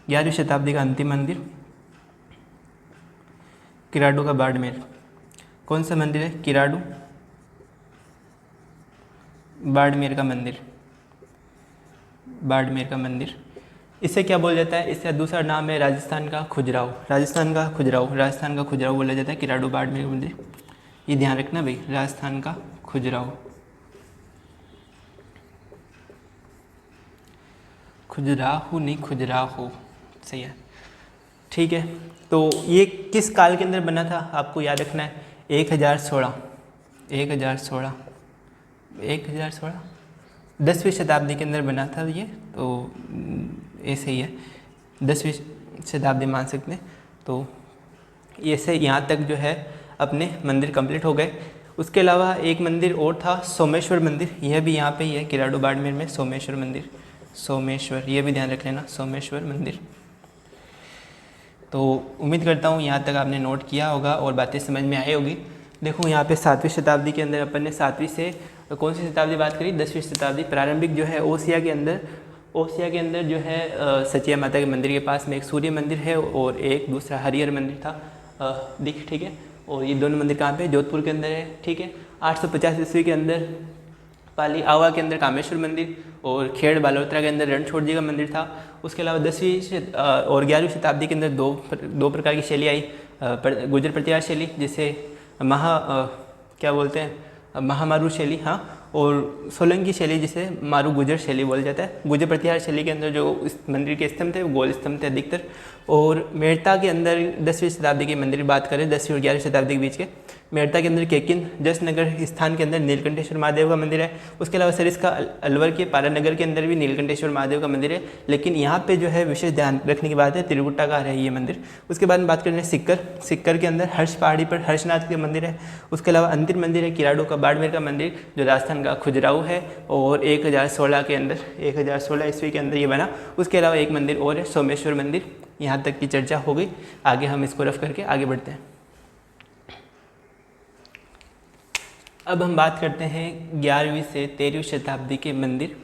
11वीं शताब्दी का अंतिम मंदिर, किराडू का बाड़मेर। कौन सा मंदिर है, किराडू बाड़मेर का मंदिर, बाड़मेर का मंदिर। इसे क्या बोला जाता है, इसका दूसरा नाम है राजस्थान का खुजराहो, राजस्थान का खुजराहो, राजस्थान का खुजराहो बोला जाता है किराडू बाड़मेर मंदिर। ये ध्यान रखना भाई, राजस्थान का खुजराहो, खुजराहो नहीं खुजराहो, सही है, ठीक है। तो ये किस काल के अंदर बना था आपको याद रखना है, 1016 10वीं शताब्दी के अंदर बना था ये, तो ऐसे ही है 10वीं शताब्दी मान सकते हैं। तो ऐसे यहाँ तक जो है अपने मंदिर कंप्लीट हो गए। उसके अलावा एक मंदिर और था सोमेश्वर मंदिर, यह भी यहाँ पे ही है किराडू बाड़मेर में, सोमेश्वर मंदिर, सोमेश्वर, ये भी ध्यान रख लेना, सोमेश्वर मंदिर। तो उम्मीद करता हूँ यहाँ तक आपने नोट किया होगा और बातें समझ में आई होगी। देखो यहाँ पे 7वीं शताब्दी के अंदर अपन ने 7वीं से कौन सी शताब्दी बात करी, 10वीं शताब्दी प्रारंभिक जो है ओसिया के अंदर जो है सचिया माता के मंदिर के पास में एक सूर्य मंदिर है और एक दूसरा हरिहर मंदिर था, ठीक है। और ये दोनों मंदिर कहाँ पे, जोधपुर के अंदर है, ठीक है। 850 ईस्वी के अंदर पाली आवा के अंदर कामेश्वर मंदिर और खेड़ बालोतरा के अंदर रणछोड़ जी का मंदिर था। उसके अलावा 10वीं और 11वीं शताब्दी के अंदर दो प्रकार की शैली आई, गुर्जर प्रतिहार शैली जिसे क्या बोलते हैं, महामारू शैली, हाँ, और सोलंकी शैली जिसे मारू गुर्जर शैली बोला जाता है। गुर्जर प्रतिहार शैली के अंदर जो इस मंदिर के स्तंभ थे वो गोल स्तंभ थे अधिकतर। और मेड़ता के अंदर 10वीं शताब्दी के मंदिर की बात करें, 10वीं और 11वीं शताब्दी के बीच के, मेड़ता के अंदर केकिन जसनगर स्थान के अंदर नीलकंठेश्वर महादेव का मंदिर है। उसके अलावा सरिस्का अलवर के पारानगर के अंदर भी नीलकंठेश्वर महादेव का मंदिर है, लेकिन यहाँ पे जो है विशेष ध्यान रखने की बात है त्रिकुटाकार है ये मंदिर। उसके बाद में बात करें सिक्कर के अंदर हर्ष पहाड़ी पर हर्षनाथ का मंदिर है। उसके अलावा अंतिम मंदिर है किराडू का बाड़मेर का मंदिर जो राजस्थान का खुजराहो है और 1016 के अंदर 1016 ईस्वी के अंदर ये बना। उसके अलावा एक मंदिर और है सोमेश्वर मंदिर। यहाँ तक की चर्चा हो गई, आगे हम इसको रफ करके आगे बढ़ते हैं। अब हम बात करते हैं 11वीं से 13वीं शताब्दी के मंदिर।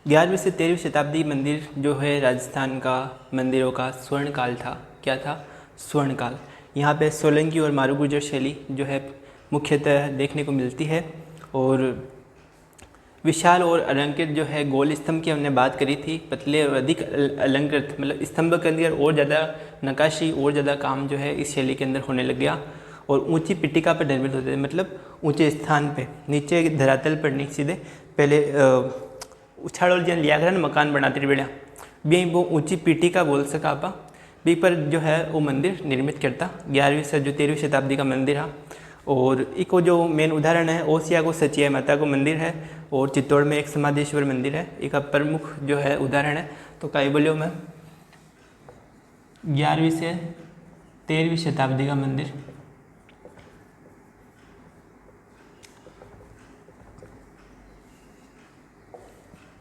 11वीं से 13वीं शताब्दी मंदिर जो है राजस्थान का मंदिरों का स्वर्ण काल था। क्या था? स्वर्ण काल। यहाँ पे सोलंकी और मारू गुर्जर शैली जो है मुख्यतः देखने को मिलती है और विशाल और अलंकृत जो है गोल स्तंभ की हमने बात करी थी, पतले और अधिक अलंकृत, मतलब स्तंभ के अंदर और ज़्यादा नक्काशी और ज़्यादा काम जो है इस शैली के अंदर होने लग गया और ऊंची पिटिका पर निर्मित होते थे, मतलब ऊंचे स्थान पे, नीचे धरातल पर नहीं, सीधे पहले उछाड़ जन लिया कर मकान बनाते थे बेड़ा भी वो ऊंची पिटिका बोल सका आपा भी पर जो है वो मंदिर निर्मित करता 11वीं से जो 13वीं शताब्दी का मंदिर है। और एक जो मेन उदाहरण है ओसिया को सचिया माता को मंदिर है और चित्तौड़ में एक समाधेश्वर मंदिर है, एक प्रमुख जो है उदाहरण है। तो कई बोलियो मैं 11वीं से 13वीं शताब्दी का मंदिर।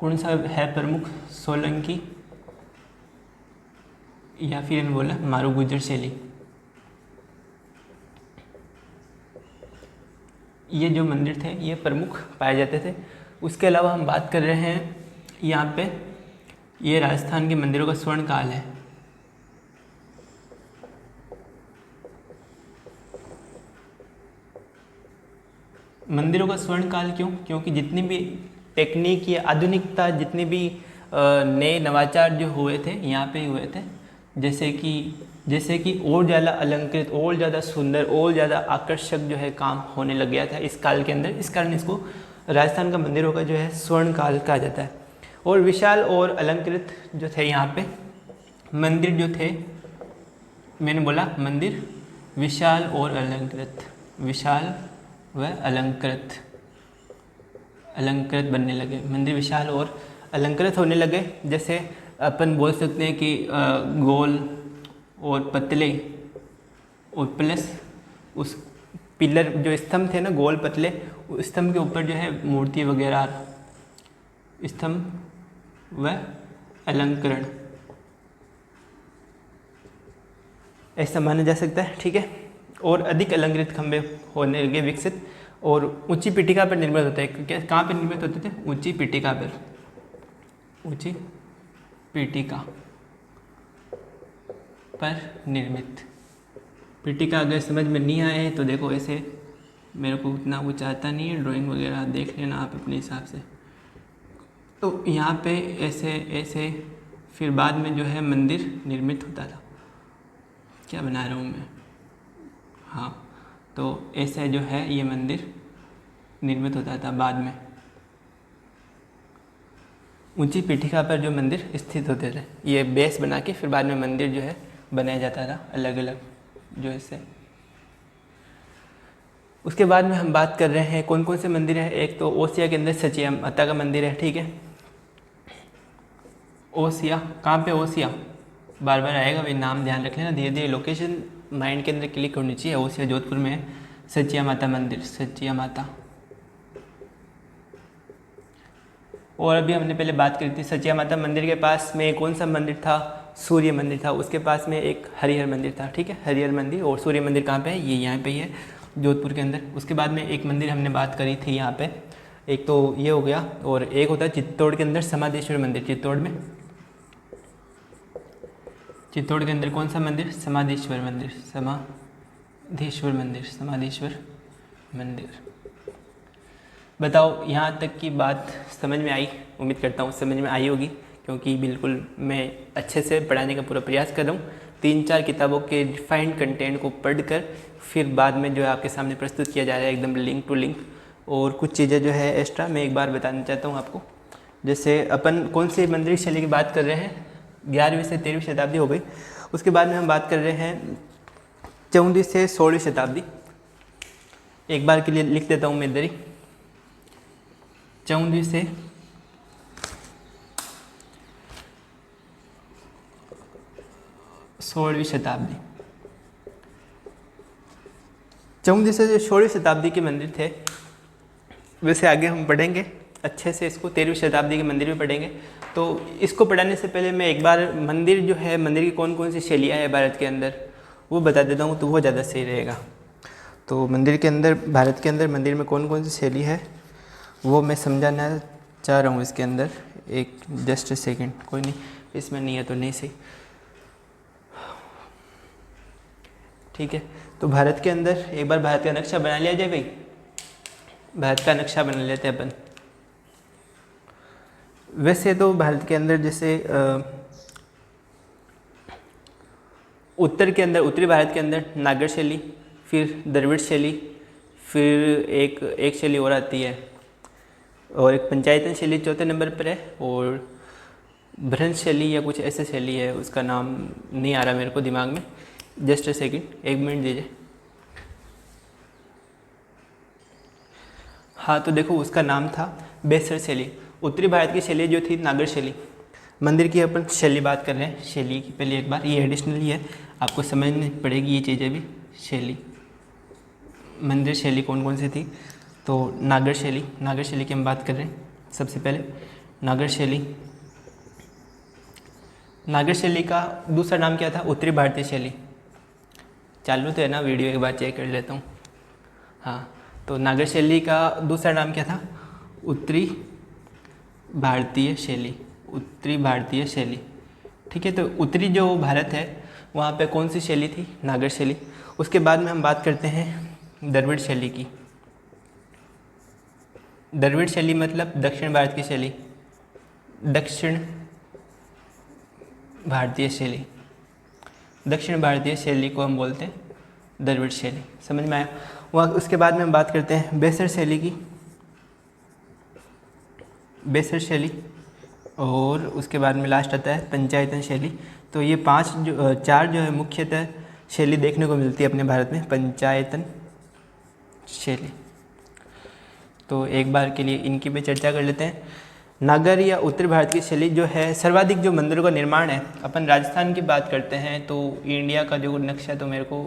कौन सा है प्रमुख? सोलंकी या फिर इन्होंने बोला मारू गुजर शैली। ये जो मंदिर थे ये प्रमुख पाए जाते थे। उसके अलावा हम बात कर रहे हैं यहाँ पे, ये राजस्थान के मंदिरों का स्वर्ण काल है। मंदिरों का स्वर्ण काल क्यों? क्योंकि जितनी भी टेक्निक या आधुनिकता, जितने भी नए नवाचार जो हुए थे यहाँ पे ही हुए थे। जैसे कि और ज़्यादा अलंकृत, और ज़्यादा सुंदर, और ज़्यादा आकर्षक जो है काम होने लग गया था इस काल के अंदर। इस कारण इसको राजस्थान का मंदिरों का जो है स्वर्ण काल कहा जाता है। और विशाल और अलंकृत जो थे यहाँ पे मंदिर जो थे, मैंने बोला मंदिर विशाल और अलंकृत, विशाल व अलंकृत बनने लगे। मंदिर विशाल और अलंकृत होने लगे। जैसे अपन बोल सकते हैं कि गोल और पतले और प्लस उस पिलर जो स्तंभ थे ना, गोल पतले, उस स्तंभ के ऊपर जो है मूर्ति वगैरह, स्तंभ व अलंकरण, ऐसा माना जा सकता है। ठीक है। और अधिक अलंकृत खंभे होने लगे विकसित, और ऊंची पीठिका पर निर्मित होता है। क्या, कहाँ पर निर्मित होते थे? ऊंची पीठिका पर, ऊंची पीठिका पर निर्मित। पीठिका अगर समझ में नहीं आए तो देखो, ऐसे मेरे को उतना कुछ आता नहीं है, ड्राइंग वगैरह देख लेना आप अपने हिसाब से। तो यहाँ पे ऐसे ऐसे फिर बाद में जो है मंदिर निर्मित होता था। क्या बना रहा हूँ मैं? हाँ, तो ऐसे जो है ये मंदिर निर्मित होता था बाद में। ऊंची पीठिका पर जो मंदिर स्थित होते थे, ये बेस बना के फिर बाद में मंदिर जो है बनाया जाता था अलग अलग जो ऐसे। उसके बाद में हम बात कर रहे हैं कौन कौन से मंदिर हैं। एक तो ओसिया के अंदर सचिया माता का मंदिर है। ठीक है। ओसिया कहाँ पे? ओसिया बार बार आएगा, वही नाम ध्यान रख लेना। धीरे धीरे लोकेशन माइंड के अंदर क्लिक होनी चाहिए। ओसिया जोधपुर में है सचिया माता मंदिर, सचिया माता। और अभी हमने पहले बात करी थी सचिया माता मंदिर के पास में कौन सा मंदिर था? सूर्य मंदिर था। उसके पास में एक हरिहर मंदिर था। ठीक है, हरिहर मंदिर। और सूर्य मंदिर कहाँ पे है? ये यहाँ पे ही है जोधपुर के अंदर। उसके बाद में एक मंदिर हमने बात करी थी यहाँ पे, एक तो ये हो गया, और एक होता है चित्तौड़ के अंदर समाधेश्वर मंदिर। चित्तौड़ में, चित्तौड़ के अंदर कौन सा मंदिर? समाधेश्वर मंदिर, समाधेश्वर मंदिर, समाधेश्वर मंदिर। बताओ, यहाँ तक की बात समझ में आई? उम्मीद करता हूँ समझ में आई होगी, क्योंकि बिल्कुल मैं अच्छे से पढ़ाने का पूरा प्रयास कर रहा हूँ। 3-4 किताबों के डिफाइंड कंटेंट को पढ़कर फिर बाद में जो है आपके सामने प्रस्तुत किया जा रहा है, एकदम लिंक टू लिंक। और कुछ चीज़ें जो है एक्स्ट्रा मैं एक बार बताना चाहता हूँ आपको। जैसे अपन कौन से मंदिर शैली की बात कर रहे हैं, 11वीं से 13वीं शताब्दी हो गई। उसके बाद में हम बात कर रहे हैं 14वीं से 16वीं शताब्दी। एक बार के लिए लिख देता हूँ मैं इधर ही, 14वीं से 16वीं शताब्दी। 14वीं से 16वीं शताब्दी के मंदिर थे। वैसे आगे हम पढ़ेंगे अच्छे से इसको, 13वीं शताब्दी के मंदिर भी पढ़ेंगे। तो इसको पढ़ाने से पहले मैं एक बार मंदिर जो है, मंदिर की कौन कौन सी शैलियाँ हैं भारत के अंदर, वो बता देता हूँ, तो वो ज़्यादा सही रहेगा। तो मंदिर के अंदर, भारत के अंदर मंदिर में कौन कौन सी शैली है वो मैं समझाना चाह रहा हूँ इसके अंदर। एक जस्ट सेकेंड, कोई नहीं, इसमें नहीं है तो नहीं सही। ठीक है, तो भारत के अंदर एक बार भारत का नक्शा बना लिया जाए भाई। भारत का नक्शा बना लेते हैं अपन। वैसे तो भारत के अंदर जैसे उत्तर के अंदर, उत्तरी भारत के अंदर नागर शैली, फिर द्रविड़ शैली, फिर एक शैली और आती है, और एक पंचायतन शैली चौथे नंबर पर है, और भ्रंश शैली या कुछ ऐसे शैली है, उसका नाम नहीं आ रहा मेरे को दिमाग में। जस्ट अ सेकेंड, 1 मिनट दीजिए। हाँ, तो देखो उसका नाम था बेसर शैली। उत्तरी भारत की शैली जो थी नागर शैली, मंदिर की अपन शैली बात कर रहे हैं, शैली की पहले एक बार ये एडिशनली है, आपको समझनी पड़ेगी ये चीज़ें भी। शैली, मंदिर शैली कौन कौन सी थी, तो नागर शैली, नागर शैली की हम बात कर रहे हैं। सबसे पहले नागर शैली, नागर शैली का दूसरा नाम क्या था, उत्तरी भारतीय शैली। चालू तो है ना वीडियो, एक बार चेक कर लेता हूँ। हाँ, तो नागर शैली का दूसरा नाम क्या था, उत्तरी भारतीय शैली, उत्तरी भारतीय शैली। ठीक है, तो उत्तरी जो भारत है वहाँ पे कौन सी शैली थी, नागर शैली। उसके बाद में हम बात करते हैं द्रविड़ शैली की। द्रविड़ शैली मतलब दक्षिण भारत की शैली, दक्षिण भारतीय शैली, दक्षिण भारतीय शैली को हम बोलते हैं द्रविड़ शैली। समझ में आया। वहाँ उसके बाद में हम बात करते हैं बेसर शैली की, बेसर शैली, और उसके बाद में लास्ट आता है पंचायतन शैली। तो ये चार जो है मुख्यतः शैली देखने को मिलती है अपने भारत में, पंचायतन शैली। तो एक बार के लिए इनकी भी चर्चा कर लेते हैं। नागर या उत्तर भारत की शैली जो है, सर्वाधिक जो मंदिरों का निर्माण है, अपन राजस्थान की बात करते हैं तो इंडिया का जो नक्शा तो मेरे को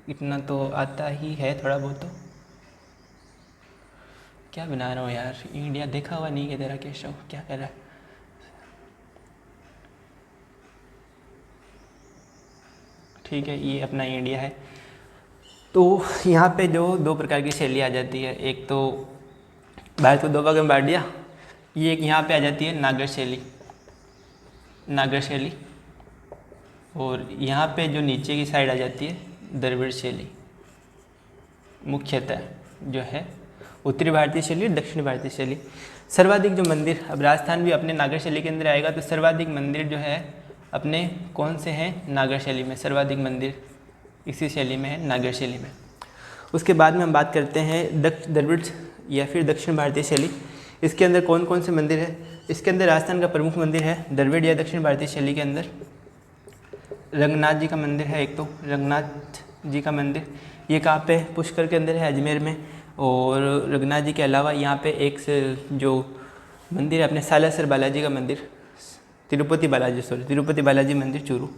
इतना तो आता ही है, थोड़ा बहुत। तो क्या बना रहा हूँ यार, इंडिया देखा हुआ नहीं है तेरा केशव, क्या कर रहा है। ठीक है, ये अपना इंडिया है। तो यहाँ पे जो दो प्रकार की शैली आ जाती है, एक तो भारत को दो भाग में बांट दिया, ये एक यहाँ पे आ जाती है नागर शैली, नागर शैली, और यहाँ पे जो नीचे की साइड आ जाती है द्रविड़ शैली। मुख्यतः जो है उत्तरी भारतीय शैली, दक्षिण भारतीय शैली। सर्वाधिक जो मंदिर, अब राजस्थान भी अपने नागर शैली के अंदर आएगा, तो सर्वाधिक मंदिर जो है अपने कौन से हैं, नागर शैली में। सर्वाधिक मंदिर इसी शैली में है, नागर शैली में। उसके बाद में हम बात करते हैं द्रविड़ या फिर दक्षिण भारतीय शैली। इसके अंदर कौन कौन से मंदिर है, इसके अंदर राजस्थान का प्रमुख मंदिर है द्रविड़ या दक्षिण भारतीय शैली के अंदर रंगनाथ जी का मंदिर है। एक तो रंगनाथ जी का मंदिर, ये कहाँ पे, पुष्कर के अंदर है, अजमेर में। और रंगनाथ जी के अलावा यहाँ पे एक जो मंदिर है अपने सालासर बालाजी का मंदिर, तिरुपति बालाजी मंदिर चूरू,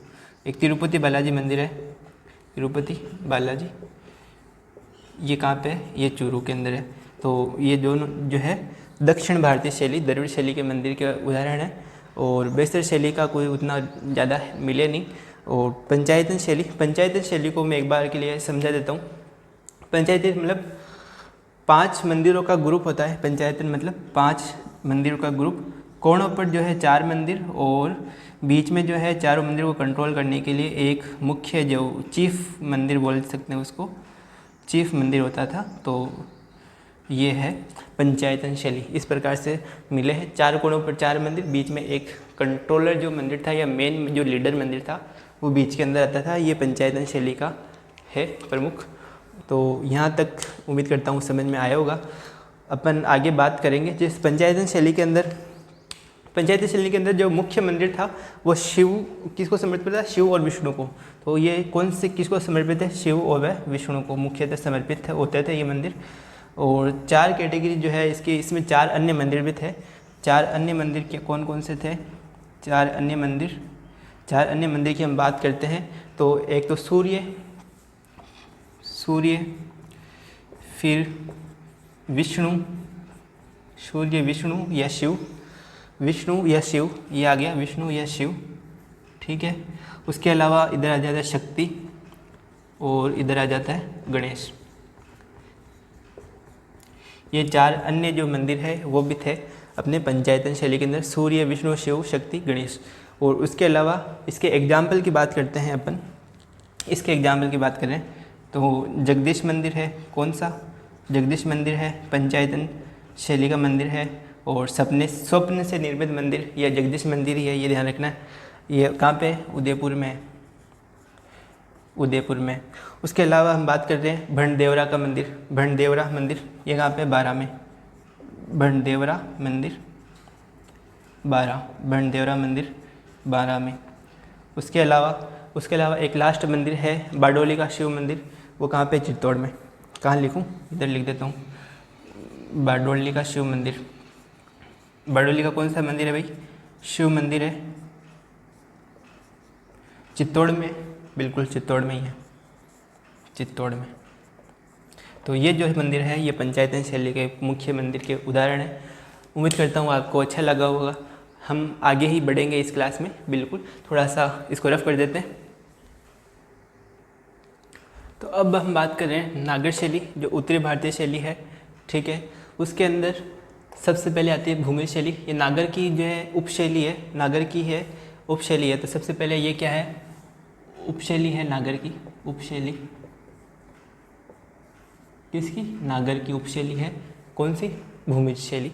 एक तिरुपति बालाजी मंदिर है, तिरुपति बालाजी, ये कहाँ पे है, ये चूरू के अंदर है। तो ये दोनों जो है दक्षिण भारतीय शैली, द्रविड़ शैली के मंदिर के उदाहरण है। और बेसर शैली का कोई उतना ज़्यादा मिले नहीं। और पंचायतन शैली, पंचायतन शैली को मैं एक बार के लिए समझा देता हूँ। पंचायतन मतलब 5 मंदिरों का ग्रुप होता है, पंचायतन मतलब 5 मंदिरों का ग्रुप। कोणों पर जो है 4 मंदिर, और बीच में जो है चारों मंदिरों को कंट्रोल करने के लिए एक मुख्य जो चीफ मंदिर बोल सकते हैं उसको, चीफ मंदिर होता था। तो ये है पंचायतन शैली। इस प्रकार से मिले हैं, 4 कोणों पर 4 मंदिर, बीच में एक कंट्रोलर जो मंदिर था या मेन जो लीडर मंदिर था वो बीच के अंदर आता था। ये पंचायतन शैली का है प्रमुख। तो यहाँ तक उम्मीद करता हूँ समझ में आया होगा। अपन आगे बात करेंगे जिस पंचायतन शैली के अंदर, पंचायती शैली के अंदर जो मुख्य मंदिर था वो शिव, किसको समर्पित था, शिव और विष्णु को। तो ये कौन से किसको समर्पित है, शिव और विष्णु को मुख्यतः समर्पित होते थे ये मंदिर। और 4 कैटेगरी जो है इसकी, इसमें 4 अन्य मंदिर भी थे। 4 अन्य मंदिर के कौन कौन से थे, 4 अन्य मंदिर की हम बात करते हैं। तो एक तो सूर्य, फिर विष्णु, सूर्य विष्णु या शिव, विष्णु या शिव, ये आ गया विष्णु या शिव। ठीक है, उसके अलावा इधर आ जाता है शक्ति, और इधर आ जाता है गणेश। ये 4 अन्य जो मंदिर है वो भी थे अपने पंचायतन शैली के अंदर, सूर्य, विष्णु, शिव, शक्ति, गणेश। और उसके अलावा इसके एग्जाम्पल की बात करते हैं अपन, इसके एग्जाम्पल की बात करें तो जगदीश मंदिर है, कौन सा, जगदीश मंदिर है, पंचायतन शैली का मंदिर है। और स्वप्न से निर्मित मंदिर या जगदीश मंदिर ही है, ये ध्यान रखना। ये कहाँ पे, उदयपुर में, उदयपुर में। उसके अलावा हम बात कर रहे हैं भंडेवरा का मंदिर, भंडेवरा मंदिर ये कहाँ पे, बारा में, भंडेवरा मंदिर बारा, भंडेवरा मंदिर बारा में। उसके अलावा एक लास्ट मंदिर है बारडोली का शिव मंदिर, वो कहाँ पे, चित्तौड़ में। कहाँ लिखूँ, इधर लिख देता हूँ, बारडोली का शिव मंदिर। बारडोली का कौन सा मंदिर है भाई, शिव मंदिर है चित्तौड़ में, बिल्कुल चित्तौड़ में ही है, चित्तौड़ में। तो ये जो मंदिर है ये पंचायतन शैली के मुख्य मंदिर के उदाहरण है। उम्मीद करता हूँ आपको अच्छा लगा होगा। हम आगे ही बढ़ेंगे इस क्लास में, बिल्कुल थोड़ा सा इसको रफ कर देते हैं। तो अब हम बात कर रहे हैं नागर शैली, जो उत्तरी भारतीय शैली है, ठीक है। उसके अंदर सबसे पहले आती है भूमिज शैली। ये नागर की जो है उपशैली है, नागर की है उपशैली है। तो सबसे पहले ये क्या है, उपशैली है नागर की, उपशैली किसकी, नागर की उपशैली है। कौन सी, भूमिज शैली।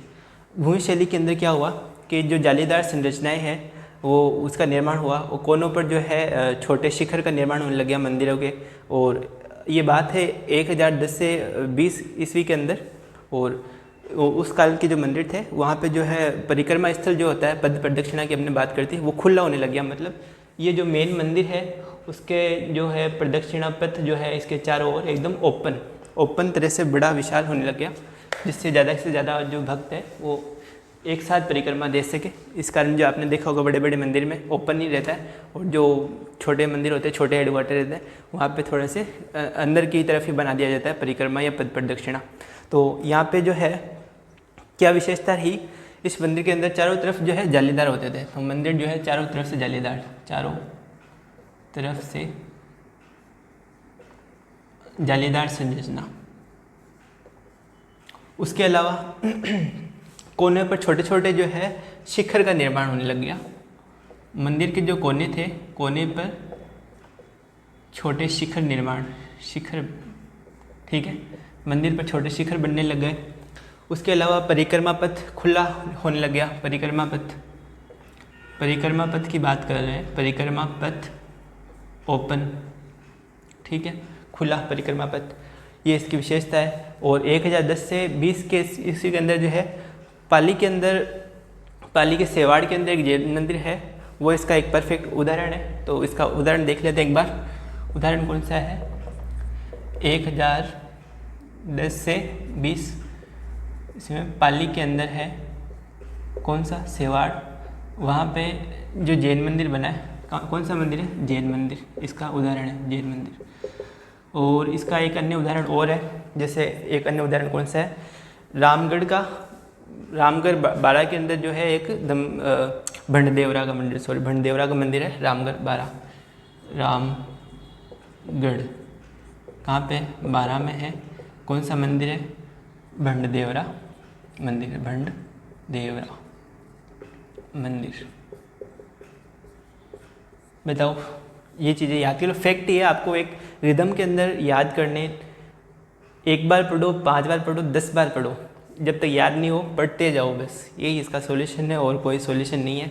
भूमिज शैली के अंदर क्या हुआ कि जो जालीदार संरचनाएं हैं वो उसका निर्माण हुआ, और कोनों पर जो है छोटे शिखर का निर्माण होने लग गया मंदिरों के। और ये बात है 1010 से 20 ईस्वी के अंदर। और उस काल के जो मंदिर थे वहाँ पे जो है परिक्रमा स्थल जो होता है, पद प्रदक्षिणा की हमने बात करती है, वो खुला होने लग गया। मतलब ये जो मेन मंदिर है उसके जो है प्रदक्षिणा पथ जो है इसके चारों ओर एकदम ओपन तरह से बड़ा विशाल होने लग गया, जिससे ज़्यादा से ज़्यादा जो भक्त है वो एक साथ परिक्रमा दे सके। इस कारण जो आपने देखा होगा बड़े बड़े मंदिर में ओपन नहीं रहता है, और जो छोटे मंदिर होते हैं, छोटे हेडक्वार्टर रहते हैं, वहाँ पे थोड़े से अंदर की तरफ ही बना दिया जाता है परिक्रमा या पद प्रदक्षिणा। तो यहाँ पे जो है क्या विशेषता रही, इस मंदिर के अंदर चारों तरफ जो है जालीदार होते थे। तो मंदिर जो है चारों तरफ से जालीदार, चारों तरफ से जालीदार संरचना। उसके अलावा कोने पर छोटे छोटे जो है शिखर का निर्माण होने लग गया। मंदिर के जो कोने थे, कोने पर छोटे शिखर निर्माण, शिखर, ठीक है, मंदिर पर छोटे शिखर बनने लग गए। उसके अलावा परिक्रमा पथ खुला होने लग गया। परिक्रमा पथ की बात कर रहे हैं, परिक्रमा पथ ओपन, ठीक है, खुला परिक्रमा पथ, ये इसकी विशेषता है। और 1010 से 20 के ईस्वी के अंदर जो है पाली के सेवाड़ के अंदर एक जैन मंदिर है, वो इसका एक परफेक्ट उदाहरण है। तो इसका उदाहरण देख लेते हैं एक बार। उदाहरण कौन सा है, 1010 से 20, इसमें पाली के अंदर है कौन सा, सेवाड़। वहाँ पे जो जैन मंदिर बना है, कौन सा मंदिर है, जैन मंदिर, इसका उदाहरण है जैन मंदिर। और इसका एक अन्य उदाहरण और है, जैसे एक अन्य उदाहरण कौन सा है, रामगढ़ बारा के अंदर जो है एक भंडदेवरा का मंदिर है, रामगढ़ बारा, रामगढ़ कहाँ पे, बारा में है। कौन सा मंदिर है, भंडदेवरा मंदिर, भंडदेवरा मंदिर। बताओ, ये चीज़ें याद करो, फैक्ट ये आपको एक रिदम के अंदर याद करने, एक बार पढ़ो, 5 बार पढ़ो, 10 बार पढ़ो, जब तक याद नहीं हो पढ़ते जाओ, बस यही इसका सॉल्यूशन है, और कोई सॉल्यूशन नहीं है।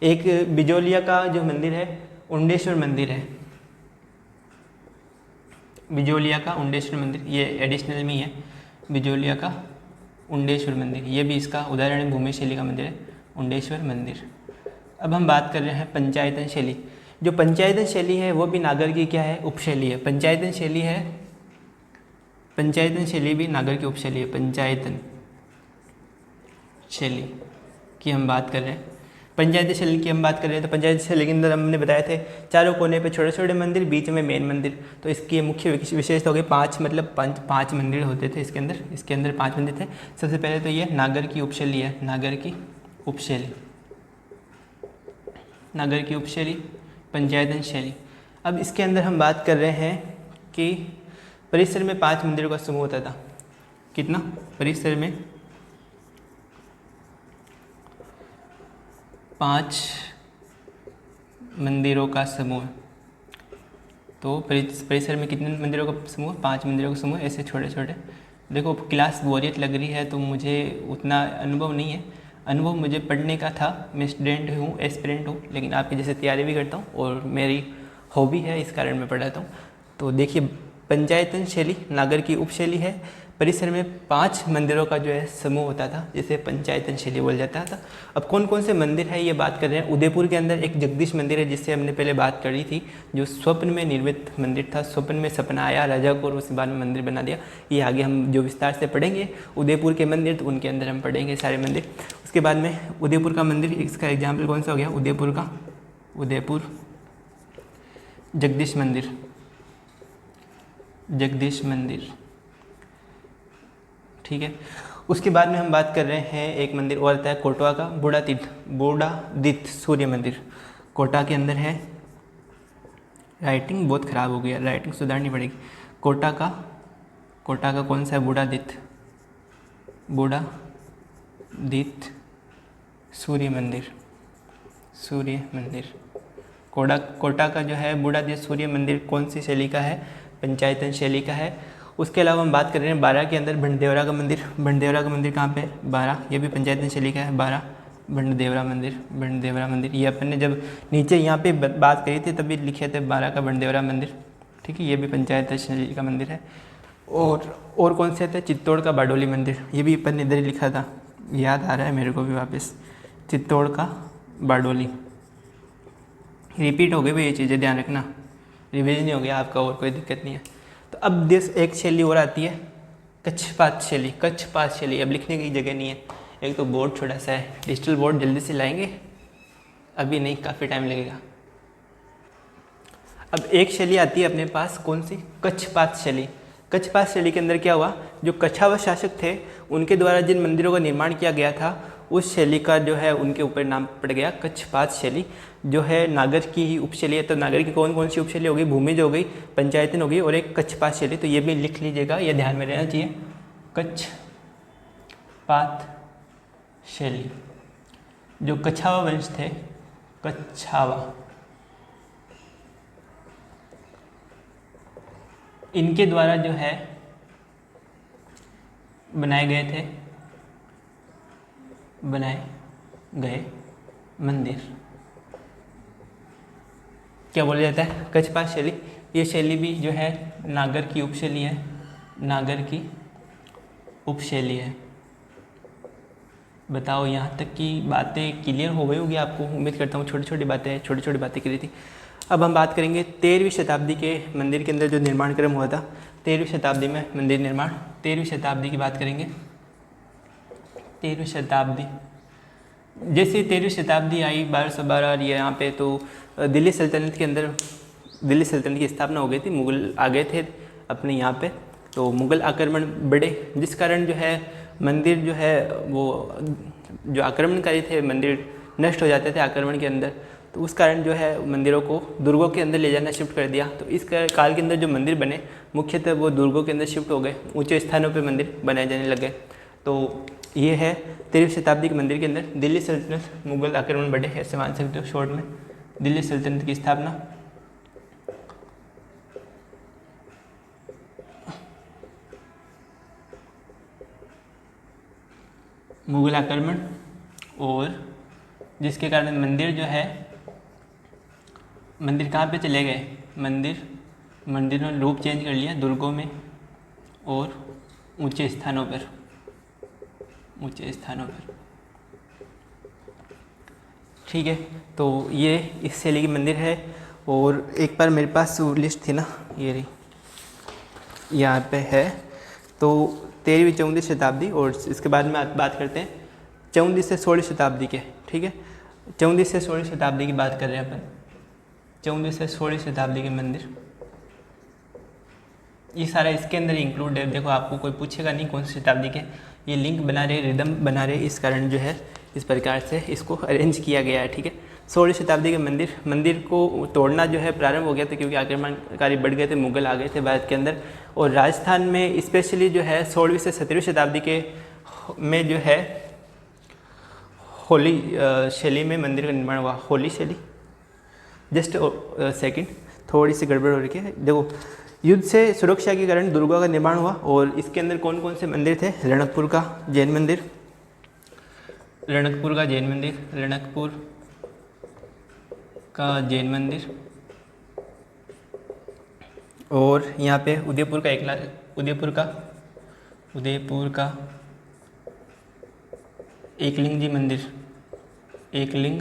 एक बिजोलिया का जो मंदिर है, उंडेश्वर मंदिर है, बिजोलिया का उंडेश्वर मंदिर, ये एडिशनल में ही है, बिजोलिया का उंडेश्वर मंदिर, ये भी इसका उदाहरण है, भूमि शैली का मंदिर है, उंडेश्वर मंदिर। अब हम बात कर रहे हैं पंचायतन शैली। जो पंचायतन शैली है वो भी नागर की क्या है, उपशैली है। पंचायतन शैली भी नागर की उपशैली है। पंचायतन शैली की हम बात कर रहे हैं, पंचायती शैली की हम बात कर रहे हैं। तो पंचायती शैली के अंदर हमने बताए थे चारों कोने पे छोटे छोटे मंदिर, बीच में मेन मंदिर। तो इसकी मुख्य विशेषता हो गई 5, मतलब 5 मंदिर होते थे इसके अंदर 5 मंदिर थे। सबसे पहले तो ये नागर की उपशैली है, नागर की उपशैली, पंचायतन शैली। अब इसके अंदर हम बात कर रहे हैं कि परिसर में 5 मंदिरों का समूह होता था। कितना, परिसर में 5 मंदिरों का समूह। तो परिसर में कितने मंदिरों का समूह, 5 मंदिरों का समूह, ऐसे छोटे छोटे। देखो क्लास बोरियत लग रही है तो मुझे उतना अनुभव नहीं है, अनुभव मुझे पढ़ने का था, मैं स्टूडेंट हूँ, एस्पिरेंट हूँ, लेकिन आपकी जैसे तैयारी भी करता हूँ और मेरी हॉबी है, इस कारण मैं पढ़ाता हूँ। तो देखिए, पंचायतन शैली नागर की उपशैली है। परिसर में 5 मंदिरों का जो है समूह होता था, जिसे पंचायतन शैली बोला जाता था। अब कौन कौन से मंदिर है ये बात कर रहे हैं। उदयपुर के अंदर एक जगदीश मंदिर है, जिससे हमने पहले बात करी थी, जो स्वप्न में निर्मित मंदिर था। स्वप्न में सपना आया राजा को और उसके बाद में मंदिर बना दिया। ये आगे हम जो विस्तार से पढ़ेंगे उदयपुर के मंदिर, तो उनके अंदर हम पढ़ेंगे सारे मंदिर। उसके बाद में उदयपुर का मंदिर, इसका एग्जाम्पल कौन सा हो गया, उदयपुर जगदीश मंदिर, ठीक है। उसके बाद में हम बात कर रहे हैं एक मंदिर और आता है कोटवा का, बूढ़ादित्य सूर्य मंदिर। कोटा के अंदर है, राइटिंग बहुत ख़राब हो गई है, राइटिंग सुधारनी पड़ेगी। कोटा का कौन सा है, बूढ़ादित्य सूर्य मंदिर। कोटा का जो है बूढ़ादित्य सूर्य मंदिर कौन सी शैली का है, पंचायतन शैली का है। उसके अलावा हम बात कर रहे हैं बारा के अंदर भंडेवरा का मंदिर। भंडेवरा का मंदिर कहाँ पे है, बारा, ये भी पंचायतन शैली का है। बारा भंडेवरा मंदिर, ये अपन ने जब नीचे यहाँ पे बात करी थी तभी लिखे थे बारा का भंडेवरा मंदिर, ठीक है। ये भी पंचायतन शैली का मंदिर है। और कौन से थे, चित्तौड़ का बारडोली मंदिर, ये भी अपन ने इधर ही लिखा था, याद आ रहा है मेरे को भी वापस। चित्तौड़ का बारडोली, रिपीट हो गई भाई ये चीज़ें, ध्यान रखना, रिवीजन नहीं हो गया आपका, और कोई दिक्कत नहीं है। तो अब एक शैली और आती है कच्छपात शैली। अब लिखने की जगह नहीं है, एक तो बोर्ड छोटा सा है, डिजिटल बोर्ड जल्दी से लाएंगे, अभी नहीं, काफ़ी टाइम लगेगा। अब एक शैली आती है अपने पास, कौन सी, कच्छपात शैली के अंदर क्या हुआ, जो कछावर शासक थे उनके द्वारा जिन मंदिरों का निर्माण किया गया था, उस शैली का जो है उनके ऊपर नाम पड़ गया कच्छपात शैली, जो है नागर की ही उपशैली है। तो नागर की कौन कौन सी उपशैली हो गई, भूमिज हो गई, पंचायतन हो गई, और एक कच्छपात शैली। तो ये भी लिख लीजिएगा, ये ध्यान में रहना चाहिए, कच्छपात शैली। जो कछावा वंश थे, इनके द्वारा जो है बनाए गए मंदिर क्या बोला जाता है, कच्छपात शैली। ये शैली भी जो है नागर की उपशैली है। बताओ, यहाँ तक की बातें क्लियर हो गई होगी आपको, उम्मीद करता हूँ। छोटी छोटी बातें करी थी। अब हम बात करेंगे 13वीं शताब्दी के मंदिर के अंदर जो निर्माण क्रम हुआ था, 13वीं शताब्दी में मंदिर निर्माण, 13वीं शताब्दी की बात करेंगे। 13वीं शताब्दी, जैसे 13वीं शताब्दी आई 1212, और ये यहाँ पे तो दिल्ली सल्तनत के अंदर दिल्ली सल्तनत की स्थापना हो गई थी। मुग़ल आ गए थे अपने यहाँ पे, तो मुग़ल आक्रमण बढ़े, जिस कारण जो है मंदिर जो है वो जो आक्रमणकारी थे, मंदिर नष्ट हो जाते थे आक्रमण के अंदर। तो उस कारण जो है मंदिरों को दुर्गों के अंदर ले जाना शिफ्ट कर दिया। तो इस काल के अंदर जो मंदिर बने मुख्यतः वो दुर्गों के अंदर शिफ्ट हो गए, ऊंचे स्थानों पे मंदिर बनाए जाने लगे। तो ये है 13वीं शताब्दी के मंदिर के अंदर दिल्ली सल्तनत, मुग़ल आक्रमण बढ़े, ऐसे मान सकते हो शॉर्ट में। दिल्ली सल्तनत की स्थापना, मुग़ल आक्रमण, और जिसके कारण मंदिर जो है, मंदिर कहाँ पे चले गए, मंदिर ने रूप चेंज कर लिया दुर्गों में और ऊंचे स्थानों पर। ठीक है, तो ये इस शैली की मंदिर है। और एक बार मेरे पास वो लिस्ट थी ना, ये रही, यहाँ पे है। तो 13वीं 14वीं शताब्दी, और इसके बाद में बात करते हैं 14वीं से 16वीं शताब्दी के। ठीक है, 14वीं से 16वीं शताब्दी की बात कर रहे हैं अपन। 14वीं से 16वीं शताब्दी के मंदिर, ये सारा इसके अंदर इंक्लूड है। देखो, आपको कोई पूछेगा नहीं कौन सी शताब्दी के, ये लिंक बना रहे, रिदम बना रहे, इस कारण जो है इस प्रकार से इसको अरेंज किया गया है। ठीक है, 16वीं शताब्दी के मंदिर को तोड़ना जो है प्रारंभ हो गया था, क्योंकि आक्रमणकारी बढ़ गए थे, मुग़ल आ गए थे भारत के अंदर। और राजस्थान में स्पेशली जो है 16वीं से 17वीं शताब्दी के में जो है होली शैली में मंदिर का निर्माण हुआ। होली शैली, जस्ट सेकंड, थोड़ी सी गड़बड़ हो रही है। देखो, युद्ध से सुरक्षा के कारण दुर्गों का निर्माण हुआ, और इसके अंदर कौन कौन से मंदिर थे, रणकपुर का जैन मंदिर, और यहाँ पे उदयपुर का उदयपुर का एकलिंग जी मंदिर, एकलिंग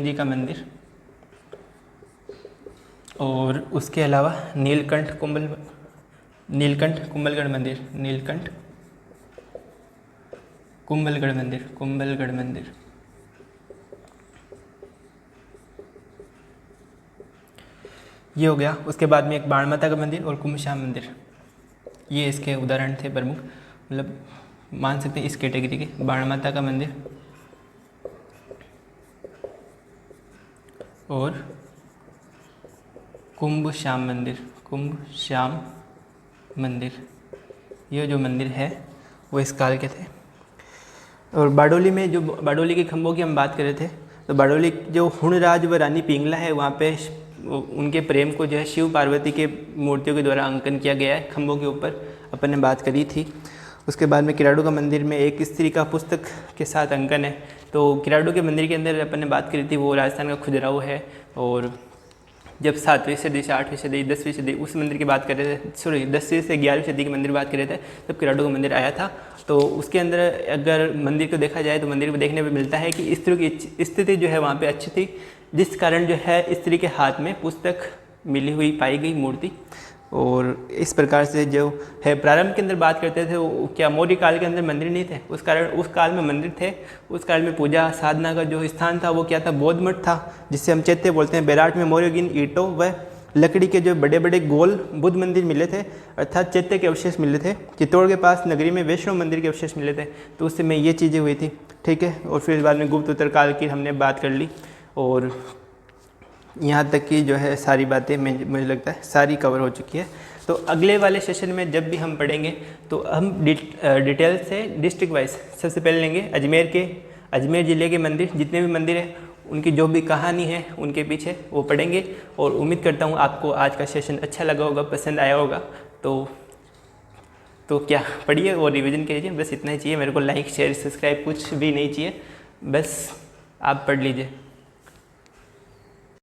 जी का मंदिर। और उसके अलावा नीलकंठ कुंभलगढ़ मंदिर, नीलकंठ कुंभलगढ़ मंदिर। ये हो गया। उसके बाद में एक बाण माता का मंदिर और कुंभश्याम मंदिर, ये इसके उदाहरण थे प्रमुख, मतलब मान सकते हैं इस कैटेगरी के। बाण माता का मंदिर और कुंभश्याम मंदिर, ये जो मंदिर है वो इस काल के थे। और बारडोली में, जो बारडोली के खंभों की हम बात कर रहे थे, तो बारडोली जो हुणराज व रानी पिंगला है, वहाँ पे उनके प्रेम को जो है शिव पार्वती के मूर्तियों के द्वारा अंकन किया गया है खंभों के ऊपर, अपन ने बात करी थी। उसके बाद में किराडू का मंदिर में एक स्त्री का पुस्तक के साथ अंकन है। तो किराडू के मंदिर के अंदर अपन ने बात करी थी, वो राजस्थान का खुजराहो है। और जब 7वीं सदी से 8वीं सदी 10वीं सदी उस मंदिर की बात कर रहे थे, सॉरी 10वीं से 11वीं सदी के मंदिर की बात कर रहे थे, तब किराडू का मंदिर आया था। तो उसके अंदर अगर मंदिर को देखा जाए तो मंदिर को देखने में मिलता है कि स्त्री की स्थिति जो है वहाँ पे अच्छी थी, जिस कारण जो है स्त्री के हाथ में पुस्तक मिली हुई पाई गई मूर्ति। और इस प्रकार से जो है प्रारंभ के अंदर बात करते थे, वो क्या मौर्य काल के अंदर मंदिर नहीं थे, उस काल में मंदिर थे। उस काल में पूजा साधना का जो स्थान था वो क्या था, बौद्ध मठ था, जिससे हम चैत्य बोलते हैं। बैराट में मौर्यगीन ईंटों व लकड़ी के जो बड़े बड़े गोल बुद्ध मंदिर मिले थे, अर्थात चैत्य के अवशेष मिले थे। चित्तौड़ के पास नगरी में वैष्णव मंदिर के अवशेष मिले थे। तो उस समय ये चीज़ें हुई थी, ठीक है। और फिर बाद में गुप्त उत्तर काल की हमने बात कर ली, और यहाँ तक की जो है सारी बातें मुझे लगता है सारी कवर हो चुकी है। तो अगले वाले सेशन में जब भी हम पढ़ेंगे तो हम डिटेल से डिस्ट्रिक्ट वाइज सबसे पहले लेंगे अजमेर ज़िले के मंदिर, जितने भी मंदिर हैं उनकी जो भी कहानी है उनके पीछे वो पढ़ेंगे। और उम्मीद करता हूँ आपको आज का सेशन अच्छा लगा होगा, पसंद आया होगा। तो क्या पढ़िए और रिवीजन कीजिए, बस इतना ही चाहिए मेरे को। लाइक शेयर सब्सक्राइब कुछ भी नहीं चाहिए, बस आप पढ़ लीजिए।